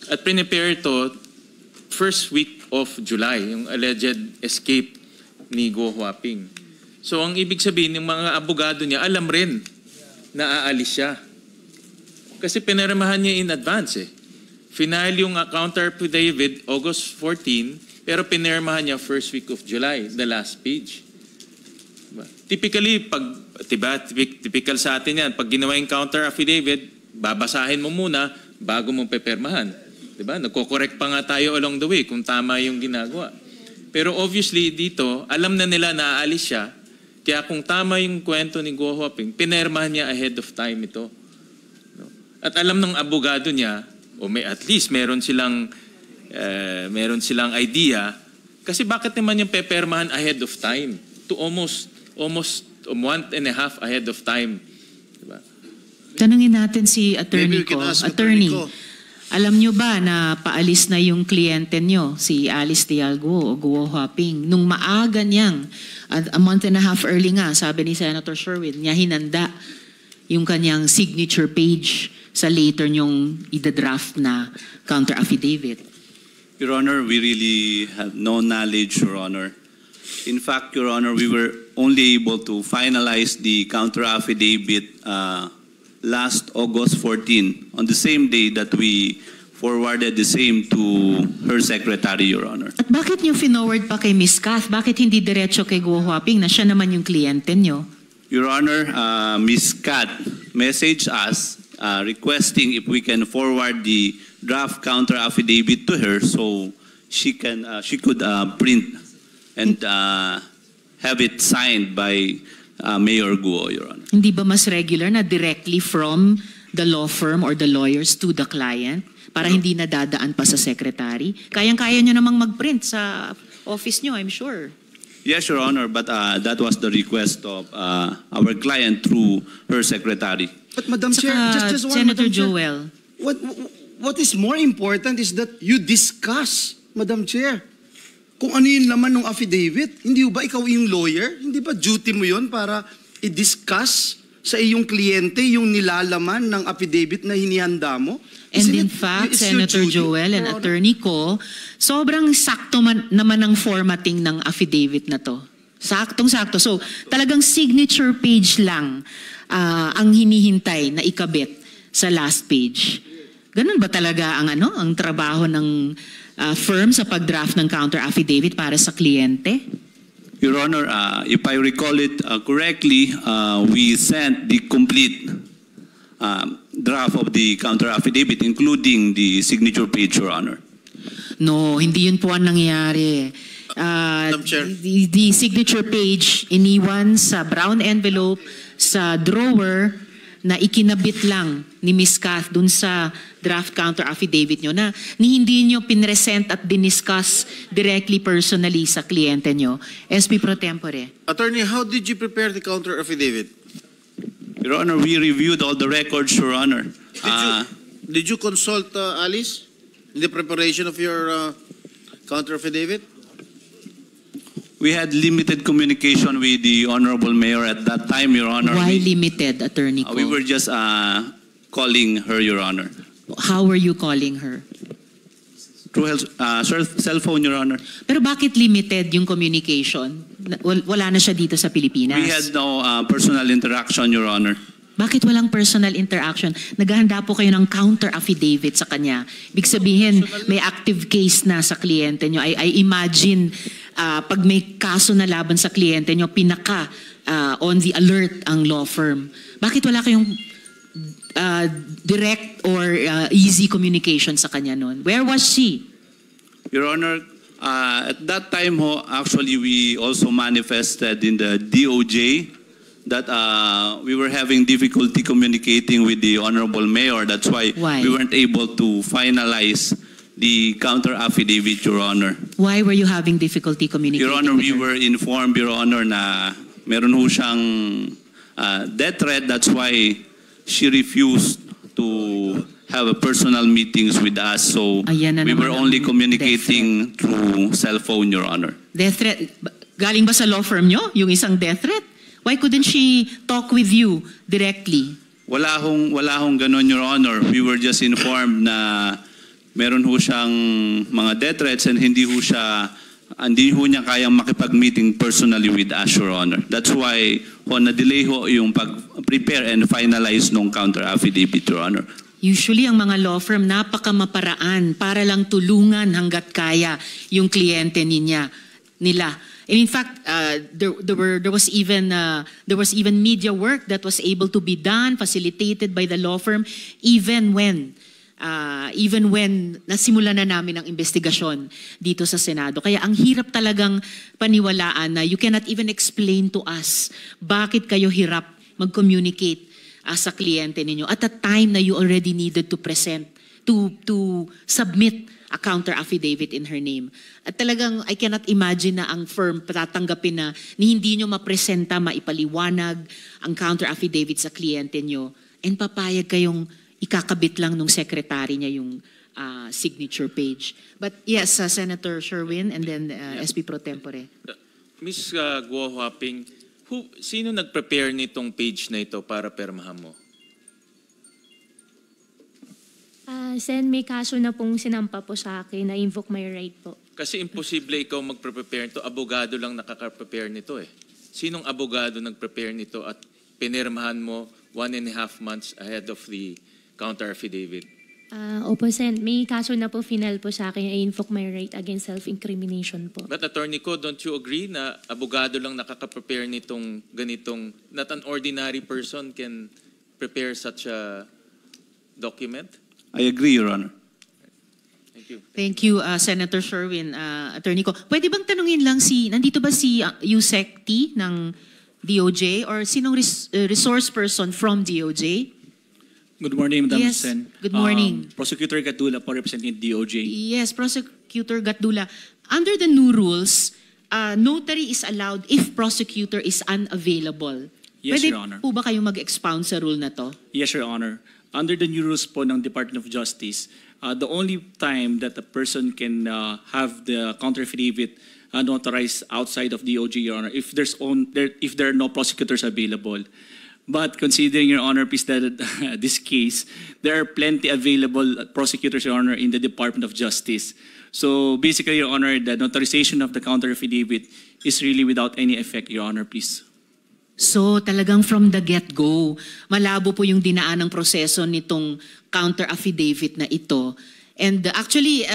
At prepare ito first week of July, yung alleged escape ni Guo Huaping. So ang ibig sabihin, yung mga abogado niya, alam rin na aalis siya. Kasi pinirmahan niya in advance eh. Final yung counter affidavit August 14, pero pinirmahan niya first week of July, the last page. Typically, typical sa atin yan, pag ginawa yung counter affidavit, babasahin mo muna bago mo pepermahan. Diba? Nagko-correct pa nga tayo along the way kung tama yung ginagawa. Pero obviously dito, alam na nila na aalis siya, kaya kung tama yung kwento ni Guo Huaping, pinirmahan niya ahead of time ito. At alam ng abogado niya, o may at least meron silang idea, kasi bakit naman yung pepermahan ahead of time to almost 1.5 ahead of time. Diba? Tanungin natin si Maybe attorney we can ko. ask Attorney, Attorney Ko. alam nyo ba na paalis na yung kliyente nyo, si Alice Dialgo o Guo Huaping, nung maaga niyang, a month and a half early nga, sabi ni Senator Sherwin, niya hinanda yung kanyang signature page sa later nyong ida-draft na counter affidavit. Your Honor, we really have no knowledge, Your Honor. In fact, Your Honor, we were only able to finalize the counter affidavit last August 14, on the same day that we forwarded the same to her secretary, Your Honor. At bakit nyo finoward pa kay Ms. Kath? Bakit hindi diretso kay Guo Huaping na siya naman yung kliyente nyo? Your Honor, Ms. Kat messaged us requesting if we can forward the draft counter affidavit to her so she could print and have it signed by Mayor Guo, Your Honor. Hindi ba mas regular na directly from the law firm or the lawyers to the client para hindi na dadaan pa sa secretary? Kayang-kaya nyo namang mag-print sa office nyo, I'm sure. Yes, Your Honor, but that was the request of our client through her secretary. But Madam Chair, Saka, just one, Senator Madam Chair. Joel. What is more important is that you discuss, Madam Chair, kung ano yung laman ng affidavit. Hindi ba ikaw yung lawyer? Hindi ba duty mo yon para i-discuss sa iyong kliyente yung nilalaman ng affidavit na hinihanda mo? And Isn't in it- fact, it's your Senator duty, Joel and Your Honor? Attorney Ko, sobrang sakto naman ang formatting ng affidavit na to. Saktong-sakto. So, talagang signature page lang ang hinihintay na ikabit sa last page. Ganun ba talaga ang trabaho ng firm sa pag-draft ng counter affidavit para sa kliyente? Your Honor, if I recall it correctly, we sent the complete draft of the counter affidavit, including the signature page, Your Honor. No, hindi yun po ang nangyari. Madam Chair. The signature page iniwan sa brown envelope sa drawer na ikinabit lang ni Ms. Kath dun sa draft counter affidavit nyo na hindi nyo pinresent at diniscuss directly personally sa kliyente nyo. SP Pro Tempore. Attorney, how did you prepare the counter affidavit? Your Honor, we reviewed all the records, Your Honor. Did you consult Alice in the preparation of your counter affidavit? We had limited communication with the Honorable Mayor at that time, Your Honor. Why limited, Attorney Ko? We were just calling her, Your Honor. How were you calling her? Through her cell phone, Your Honor. Pero bakit limited yung communication? Wala na siya dito sa Pilipinas. We had no personal interaction, Your Honor. Bakit walang personal interaction? Naghahanda po kayo ng counter affidavit sa kanya. Ibig sabihin, may active case na sa kliyente nyo. I imagine, pag may kaso na laban sa kliyente nyo, pinaka on the alert ang law firm. Bakit wala kayong direct or easy communication sa kanya noon? Where was she? Your Honor, at that time, actually, we also manifested in the DOJ that we were having difficulty communicating with the Honorable Mayor. That's why we weren't able to finalize the counter affidavit, Your Honor. Why were you having difficulty communicating Your Honor, with we her? were informed, Your Honor, na meron ho siyang death threat. That's why she refused to have a personal meetings with us. So Ayan na we naman were ang only death communicating through cell phone, Your Honor. Death threat? Galing ba sa law firm nyo, yung isang death threat? Why couldn't she talk with you directly? Wala hong ganon, Your Honor. We were just informed na meron ho siyang mga death threats and hindi ho niya kayang makipag-meeting personally with us, Your Honor. That's why na-delay ho yung pag-prepare and finalize nung counter-affidavit, Your Honor. Usually, ang mga law firm, napakamaparaan para lang tulungan hanggat kaya yung kliyente nila. And in fact, there was even media work that was able to be done, facilitated by the law firm, even when nasimula na namin ang investigasyon dito sa Senado. Kaya ang hirap talagang paniwalaan na you cannot even explain to us bakit kayo hirap mag-communicate sa kliyente ninyo at a time na you already needed to submit a counter affidavit in her name. At talagang I cannot imagine na ang firm tatanggapin na hindi nyo mapresenta, maipaliwanag ang counter affidavit sa kliyente nyo and papayag kayong ikakabit lang nung secretary niya yung signature page. But yes, Senator Sherwin and then SP Pro Tempore. Ms. Guo Huaping, sino nag-prepare nitong page na ito para permahan mo? Sen, may kaso na pong sinampa po sa akin na invoke my right po. Kasi imposible ikaw mag-prepare nito. Abogado lang nakaka-prepare nito eh. Sinong abogado nag-prepare nito at pinirmahan mo 1.5 months ahead of the counter-affidavit? Opo, Sen. May kaso na po final po sa akin. I invoke my right against self-incrimination po. But Attorney Ko, don't you agree na abogado lang nakaka-prepare nitong ganitong, not an ordinary person can prepare such a document? I agree, Your Honor. Thank you. Thank you, Senator Sherwin. Attorney Ko, pwede bang tanungin lang nandito ba si Yusek T ng DOJ or sinong resource person from DOJ? Good morning, Madam Yes, Sen. good morning. Prosecutor Gatdula po representing DOJ. Yes, Prosecutor Gatdula. Under the new rules, notary is allowed if prosecutor is unavailable. Yes, Pwede Your Honor. po ba kayong mag-expound sa rule na to? Yes, Your Honor. Under the new rules po ng Department of Justice, the only time that a person can have the counter-affidavit notarized outside of DOJ, Your Honor, if there are no prosecutors available. But considering, Your Honor, please, that this case, there are plenty available prosecutors, Your Honor, in the Department of Justice. So basically, Your Honor, the notarization of the counter-affidavit is really without any effect, Your Honor, please. So talagang from the get-go, malabo po yung dinaan ng proseso nitong counter-affidavit na ito. And actually,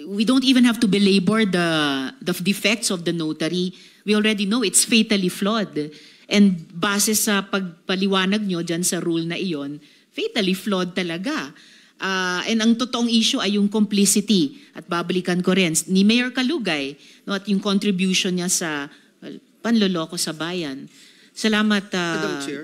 we don't even have to belabor the defects of the notary. We already know it's fatally flawed. And base sa pagpaliwanag nyo dyan sa rule na iyon, fatally flawed talaga. And ang totoong issue ay yung complicity. At babalikan ko rin ni Mayor Kalugay, no, at yung contribution niya sa panloloko sa bayan. Salamat,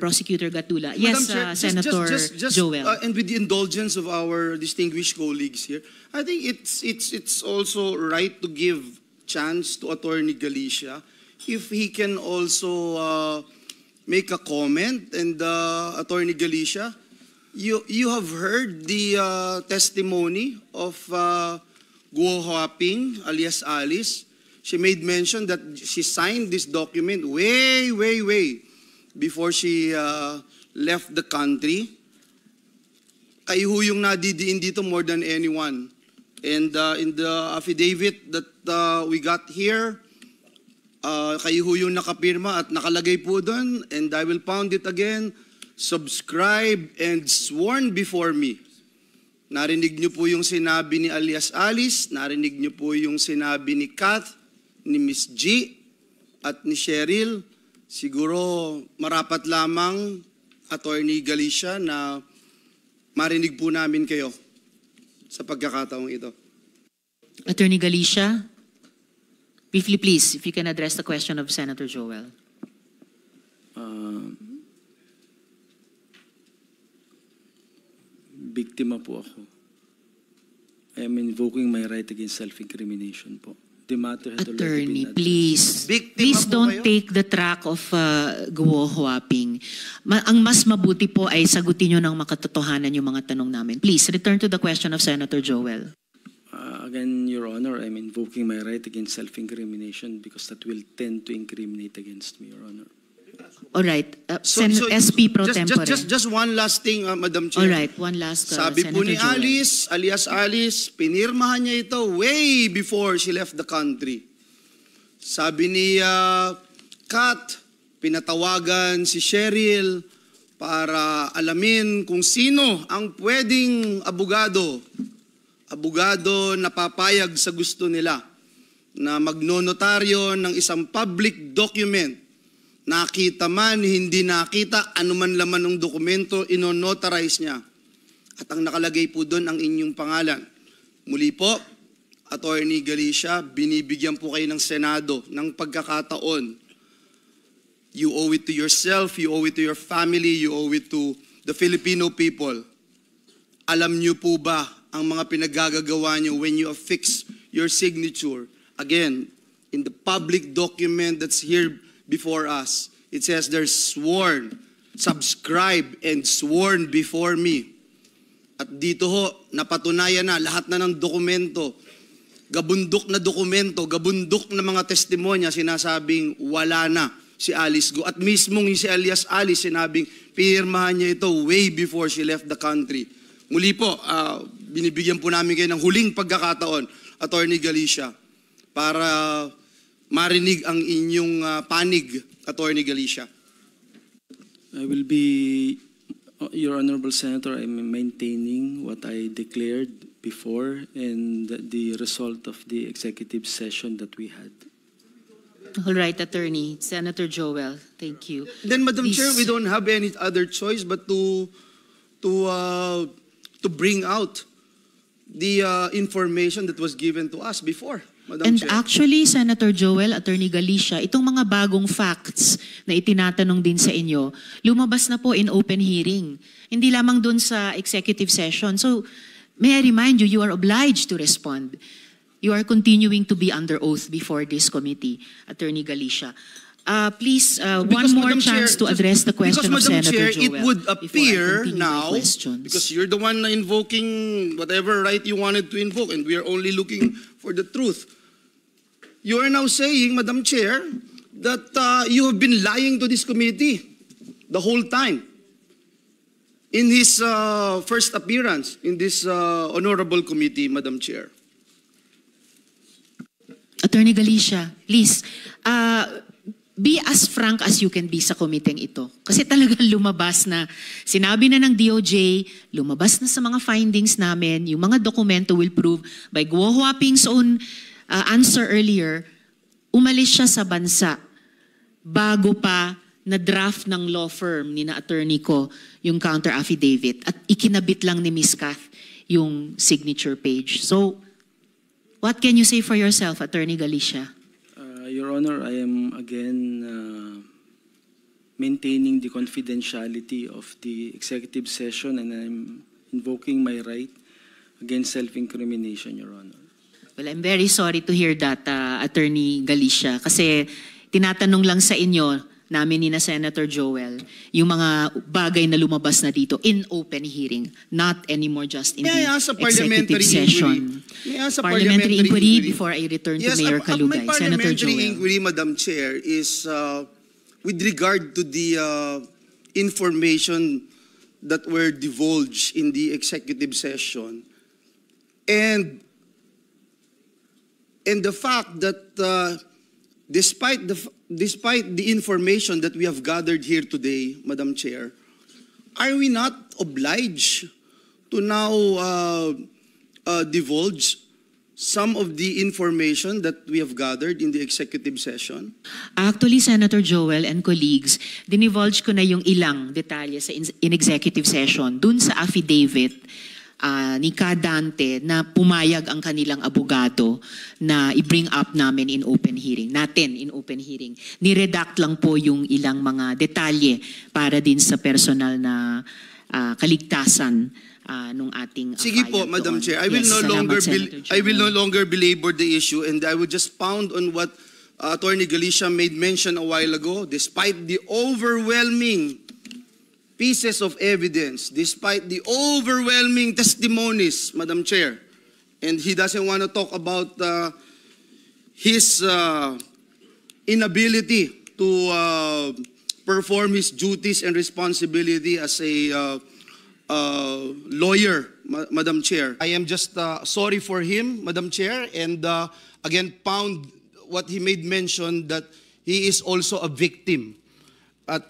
Prosecutor Gatdula. Yes, Chair, Senator Joel. And with the indulgence of our distinguished colleagues here, I think it's also right to give chance to Attorney Galicia if he can also make a comment. And Attorney Galicia, you have heard the testimony of Guo Huaping alias Alice. She made mention that she signed this document way before she left the country. Kayo ho yung nadidiin dito more than anyone. And in the affidavit that we got here, kayo ho yung nakapirma at nakalagay po doon, and I will pound it again, subscribed and sworn before me. Narinig niyo po yung sinabi ni alias Alice, narinig niyo po yung sinabi ni Kath, ni Miss G, at ni Cheryl. Siguro marapat lamang, Attorney Galicia, na marinig po namin kayo sa pagkakataong ito. Attorney Galicia, briefly please, if you can address the question of Senator Joel. Biktima po ako. I am invoking my right against self-incrimination po. The matter had Attorney, already been please. Biktima Please po don't kayo? take the track of Guo Huaping. Ang mas mabuti po ay sagutin nyo ng makatotohanan yung mga tanong namin. Please, return to the question of Senator Joel. Again, Your Honor, I'm invoking my right against self-incrimination because that will tend to incriminate against me, Your Honor. Alright, SP Pro Tempore. Just one last thing, Madam Chair. Alright, one last, Sabi po Senator ni Joel. Alice, alias Alice, pinirmahan niya ito way before she left the country. Sabi ni Kat, pinatawagan si Cheryl para alamin kung sino ang pwedeng abogado na papayag sa gusto nila na magnonotaryo ng isang public document. Nakita man, hindi nakita, anuman laman ng dokumento, inonotarize niya. At ang nakalagay po doon ang inyong pangalan. Muli po, Attorney Galicia, binibigyan po kayo ng Senado ng pagkakataon. You owe it to yourself, you owe it to your family, you owe it to the Filipino people. Alam niyo po ba ang mga pinagagagawa niyo when you affix your signature? Again, in the public document that's here before us, it says there's sworn, subscribed, and sworn before me. At dito ho, napatunayan na lahat na ng dokumento, gabundok na dokumento, gabundok na mga testimonya, sinasabing wala na si Alice Go. At mismong si alias Alice, sinabing pinirmahan niya ito way before she left the country. Muli po, binibigyan po namin kayo ng huling pagkakataon, Attorney Galicia, para marinig ang inyong panig, Attorney Galicia. I will be, Your Honorable Senator, I'm maintaining what I declared before and the result of the executive session that we had. All right, Attorney. Senator Joel, thank you. Then, Madam Please. Chair, we don't have any other choice but to bring out the information that was given to us before, Madam And Chair. actually, Senator Joel, Attorney Galicia, itong mga bagong facts na itinatanong din sa inyo, lumabas na po in open hearing. Hindi lamang dun sa executive session. So, may I remind you, you are obliged to respond. You are continuing to be under oath before this committee, Attorney Galicia. Please, one Because, more Madam chance Chair, to address the question of because, Madam Senator Chair, Joel. it would before I appear continue my now, questions. because you're the one invoking whatever right you wanted to invoke, and we are only looking for the truth. You are now saying, Madam Chair, that you have been lying to this committee the whole time. In his first appearance in this honorable committee, Madam Chair. Attorney Galicia, please, be as frank as you can be sa komiteng ito. Kasi talagang lumabas na, sinabi na ng DOJ, lumabas na sa mga findings namin, yung mga dokumento will prove by Guo Huaping's own answer earlier, umalis siya sa bansa bago pa na draft ng law firm ni na attorney ko yung counter affidavit at ikinabit lang ni Ms. Kath yung signature page. So, what can you say for yourself, Attorney Galicia? Your Honor, I am again maintaining the confidentiality of the executive session and I'm invoking my right against self-incrimination, Your Honor. Well, I'm very sorry to hear that, Attorney Galicia, kasi tinatanong lang sa inyo, namin ni na Senator Joel, yung mga bagay na lumabas na dito in open hearing, not anymore just in May I the ask a executive parliamentary session. inquiry? May I ask a Parliamentary inquiry before I return to Yes, Mayor my Kalugay. Senator parliamentary Joel. inquiry, Madam Chair, is with regard to the information that were divulged in the executive session and the fact that despite the information that we have gathered here today, Madam Chair, are we not obliged to now divulge some of the information that we have gathered in the executive session? Actually, Senator Joel and colleagues, dinivulge ko na yung ilang detalye sa in executive session dun sa affidavit ni Kadante na pumayag ang kanilang abogado na i-bring up namin in open hearing. Niredact lang po yung ilang mga detalye para din sa personal na kaligtasan nung ating Sige po, Madam Chair. I will no longer belabor the issue and I will just pound on what Attorney Galicia made mention a while ago. Despite the overwhelming pieces of evidence, despite the overwhelming testimonies, Madam Chair, and he doesn't want to talk about his inability to perform his duties and responsibility as a lawyer, Madam Chair. I am just sorry for him, Madam Chair, and again found what he made mention that he is also a victim. At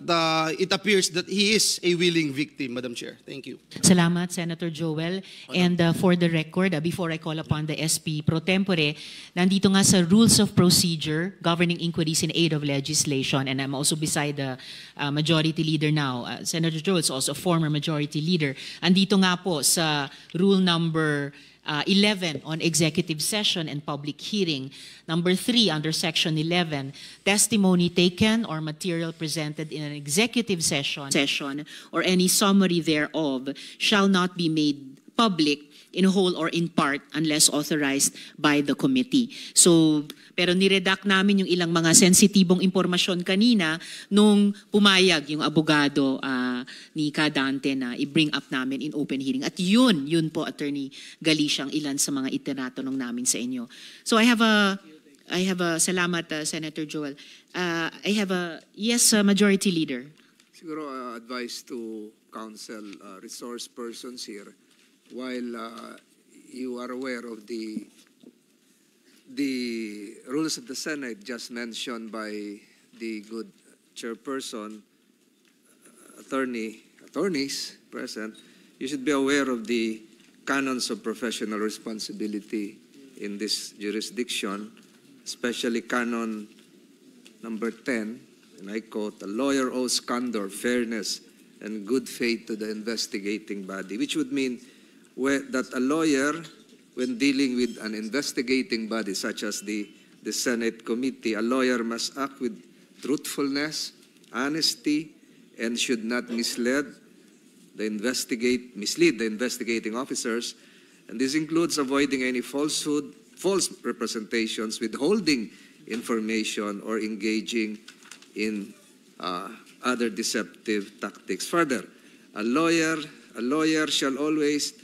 it appears that he is a willing victim, Madam Chair. Thank you. Salamat, Senator Joel. And for the record, before I call upon the SP pro tempore, nandito nga sa Rules of Procedure governing inquiries in aid of legislation, and I'm also beside the Majority Leader now. Senator Joel is also a former Majority Leader. Andito nga po sa Rule number 11 on executive session and public hearing. Number 3 under section 11, testimony taken or material presented in an executive session or any summary thereof shall not be made public in whole or in part unless authorized by the committee. So, pero niredact namin yung ilang mga sensitibong impormasyon kanina nung pumayag yung abogado ni Kadante na i-bring up namin in open hearing. At yun po, Attorney Galicia, ang ilan sa mga itinatanong namin sa inyo. So I have a salamat, Senator Joel. I have a, yes, Majority Leader. Siguro advice to council resource persons here. While you are aware of the rules of the Senate just mentioned by the good chairperson, attorneys present, you should be aware of the canons of professional responsibility in this jurisdiction, especially canon number 10, and I quote, "A lawyer owes candor, fairness, and good faith to the investigating body," which would mean that a lawyer, when dealing with an investigating body such as the Senate committee, a lawyer must act with truthfulness, honesty, and should not mislead the investigating officers. And this includes avoiding any falsehood, false representations, withholding information, or engaging in other deceptive tactics. Further, a lawyer shall always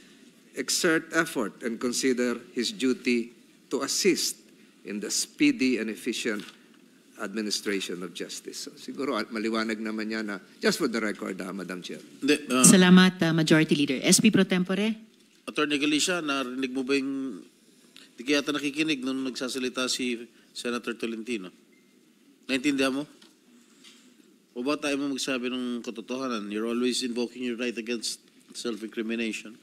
exert effort and consider his duty to assist in the speedy and efficient administration of justice. So, siguro maliwanag naman yan na, just for the record, Madam Chair. Salamat, Majority Leader. SP pro tempore? Attorney Galicia, narinig mo ba yung, di kaya yata nakikinig nung nagsasalita si Senator Tolentino? Naintindihan mo? O ba tayo mo magsabi ng katotohanan? You're always invoking your right against self-incrimination.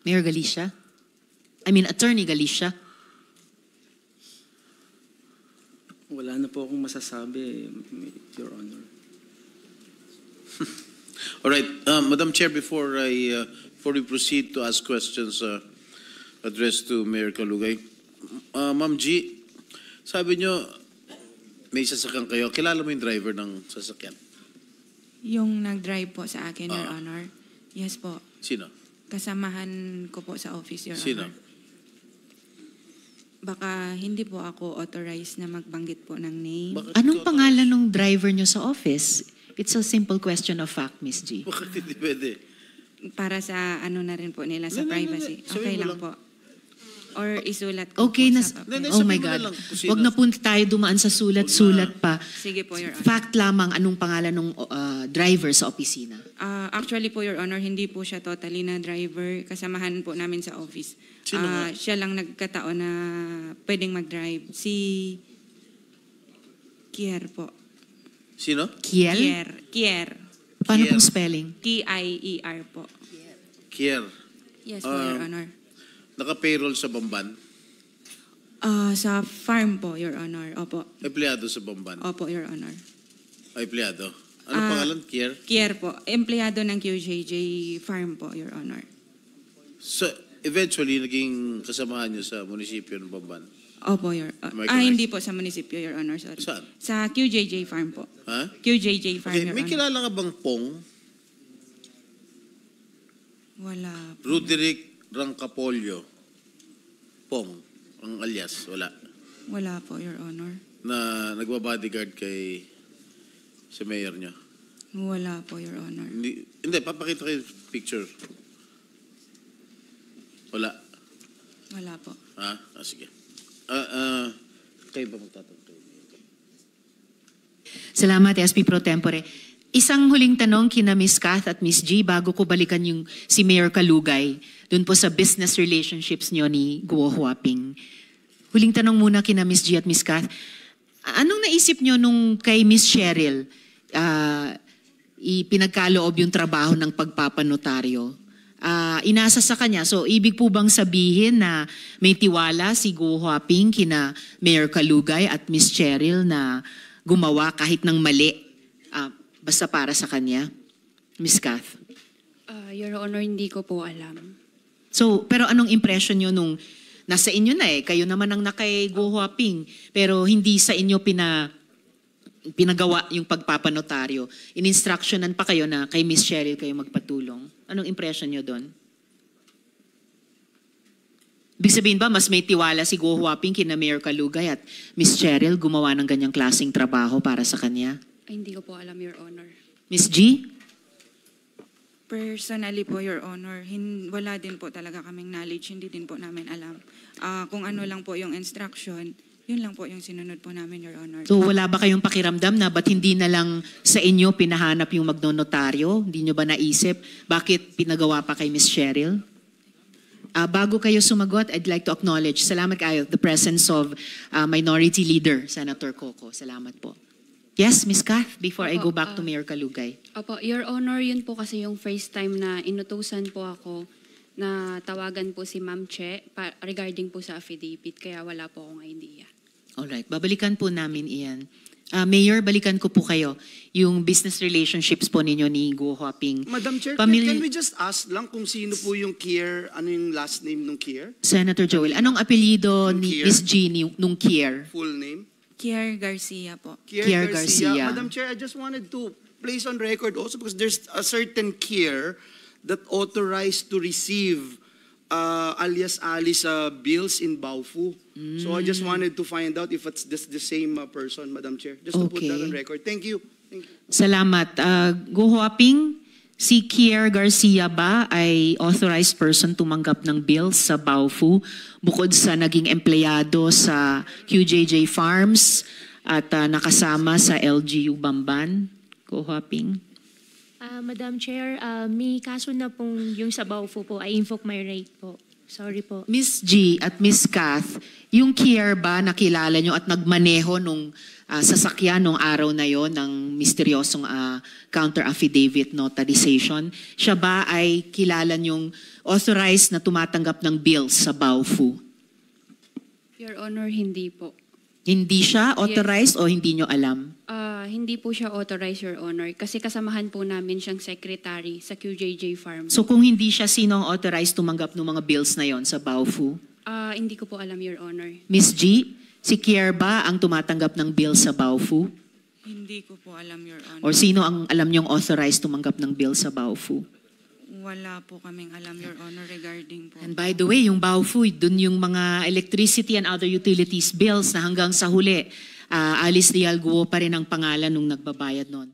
Mayor Galicia? Attorney Galicia? Wala na po akong masasabi, Your Honor. All right, Madam Chair, before we proceed to ask questions addressed to Mayor Kalugay, Ma'am G, sabi nyo, may sasakyan kayo. Kilala mo yung driver ng sasakyan? Yung nag-drive po sa akin, Your Honor. Yes po. Sino? Kasamahan ko po sa office, Your Sino? Honor. Baka hindi po ako authorized na magbanggit po ng name. Anong pangalan ng driver nyo sa office? It's a simple question of fact, Miss G. Bakit hindi pwede? Para sa na rin po nila sa privacy. Okay lang po. Or isulat ko Okay po na. sa papel. Oh my God. Wag na po tayo dumaan sa sulat-sulat pa. Sige po, Your Honor. Fact lamang anong pangalan ng driver sa opisina. Actually po, Your Honor, hindi po siya totally na driver. Kasamahan po namin sa office. Sino nga? Siya lang nagkataon na pwedeng mag-drive. Si Kier po. Sino? Kiel? Kier. Paano Kier. pong spelling? T-I-E-R po. Kier. Yes po, Your Honor. Naka-payroll sa Bamban? Sa farm po, Your Honor. Opo. Empleyado sa Bamban? Opo, Your Honor. Empleyado? Ano pangalan? Kier? Kier po. Empleyado ng QJJ Farm po, Your Honor. So, eventually, naging kasamahan niyo sa munisipyo ng Bamban? Opo, Your Am I correct? hindi po sa munisipyo, Your Honor. Sorry. Saan? Sa QJJ Farm po. Ha? QJJ Farm, Okay, Your may Honor. kilala ka bang Pong? Wala po. Roderick Rancapollo. Pong, ang alias, wala. Wala po, Your Honor. Na nagbabodyguard kay sa mayor niyo. Wala po, Your Honor. Hindi, papakita kayo picture. Wala. Wala po. Sige. Kayo ba magtatanong? Salamat, SP Pro Tempore. Isang huling tanong kina Ms. Kath at Ms. G bago ko balikan yung si Mayor Kalugay dun po sa business relationships nyo ni Guo Huaping. Huling tanong muna kina Ms. G at Ms. Kath. Anong naisip nyo nung kay Ms. Cheryl ipinagkaloob yung trabaho ng pagpapanotaryo? Inasa sa kanya. So, ibig po bang sabihin na may tiwala si Guo Huaping kina Mayor Kalugay at Ms. Cheryl na gumawa kahit ng mali basta para sa kanya? Ms. Kath? Your Honor, hindi ko po alam. So, pero anong impression nyo nung nasa inyo na kayo naman ang nakay Guo Huaping, pero hindi sa inyo pinagawa yung pagpapanotaryo. In-instructionan pa kayo na kay Ms. Cheryl kayo magpatulong. Anong impression nyo doon? Ibig sabihin ba, mas may tiwala si Guo Huaping kina Mayor Kalugay at Ms. Cheryl gumawa ng ganyang klaseng trabaho para sa kanya? Ay, hindi ko po alam, Your Honor. Ms. G? Personally po, Your Honor, wala din po talaga kaming knowledge, hindi din po namin alam. Kung ano lang po yung instruction, yun lang po yung sinunod po namin, Your Honor. So wala ba kayong pakiramdam na ba't hindi na lang sa inyo pinahanap yung magnonotaryo? Hindi nyo ba naisip? Bakit pinagawa pa kay Ms. Cheryl? Bago kayo sumagot, I'd like to acknowledge, salamat kayo, the presence of Minority Leader, Senator Coco. Salamat po. Yes, Ms. Kath, before I go back to Mayor Kalugay. Opo, Your Honor, yun po kasi yung first time na inutusan po ako na tawagan po si Ma'am Che regarding po sa affidavit, kaya wala po akong idea. Alright, babalikan po namin iyan. Mayor, balikan ko po kayo yung business relationships po ninyo ni Guo Huaping. Madam Chair, can we just ask lang kung sino po yung Kier, ano yung last name nung Kier? Senator Joel, anong apelyido ni Kier? Ms. G nung Kier? Full name? Kier Garcia po. Kier Garcia. Madam Chair, I just wanted to place on record also because there's a certain Kier that authorized to receive alias Alice bills in Baofu. So I just wanted to find out if it's the same person, Madam Chair. Just to put that on record. Thank you. Thank you. Salamat. Guo Huaping, si Kier Garcia ba ay authorized person tumanggap ng bills sa Baofu bukod sa naging empleyado sa QJJ Farms at nakasama sa LGU Bamban? Guo Huaping? Madam Chair, may kaso na pong yung sa Baofu po. I invoke my right po. Sorry po. Ms. G at Ms. Kath, yung Kier ba nakilala nyo at nagmaneho nung sasakyan nung araw na yon ng misteryosong counter-affidavit notarization, siya ba ay kilala nyong authorized na tumatanggap ng bills sa Baofu? Your Honor, hindi po. Hindi siya authorized o hindi nyo alam? Hindi po siya authorized, Your Honor, kasi kasamahan po namin siyang secretary sa QJJ Farm. So kung hindi siya, sino ang authorized tumanggap ng mga bills na yon sa Baofu? Hindi ko po alam, Your Honor. Ms. G, si Kier ba ang tumatanggap ng bills sa Baofu? Hindi ko po alam, Your Honor. Or sino ang alam nyong authorized tumanggap ng bills sa Baofu? Wala po kaming alam, Your Honor, regarding po. And by the way, yung Baofu, dun yung mga electricity and other utilities bills na hanggang sa huli, Alice Leal Guo pa rin ang pangalan nung nagbabayad nun.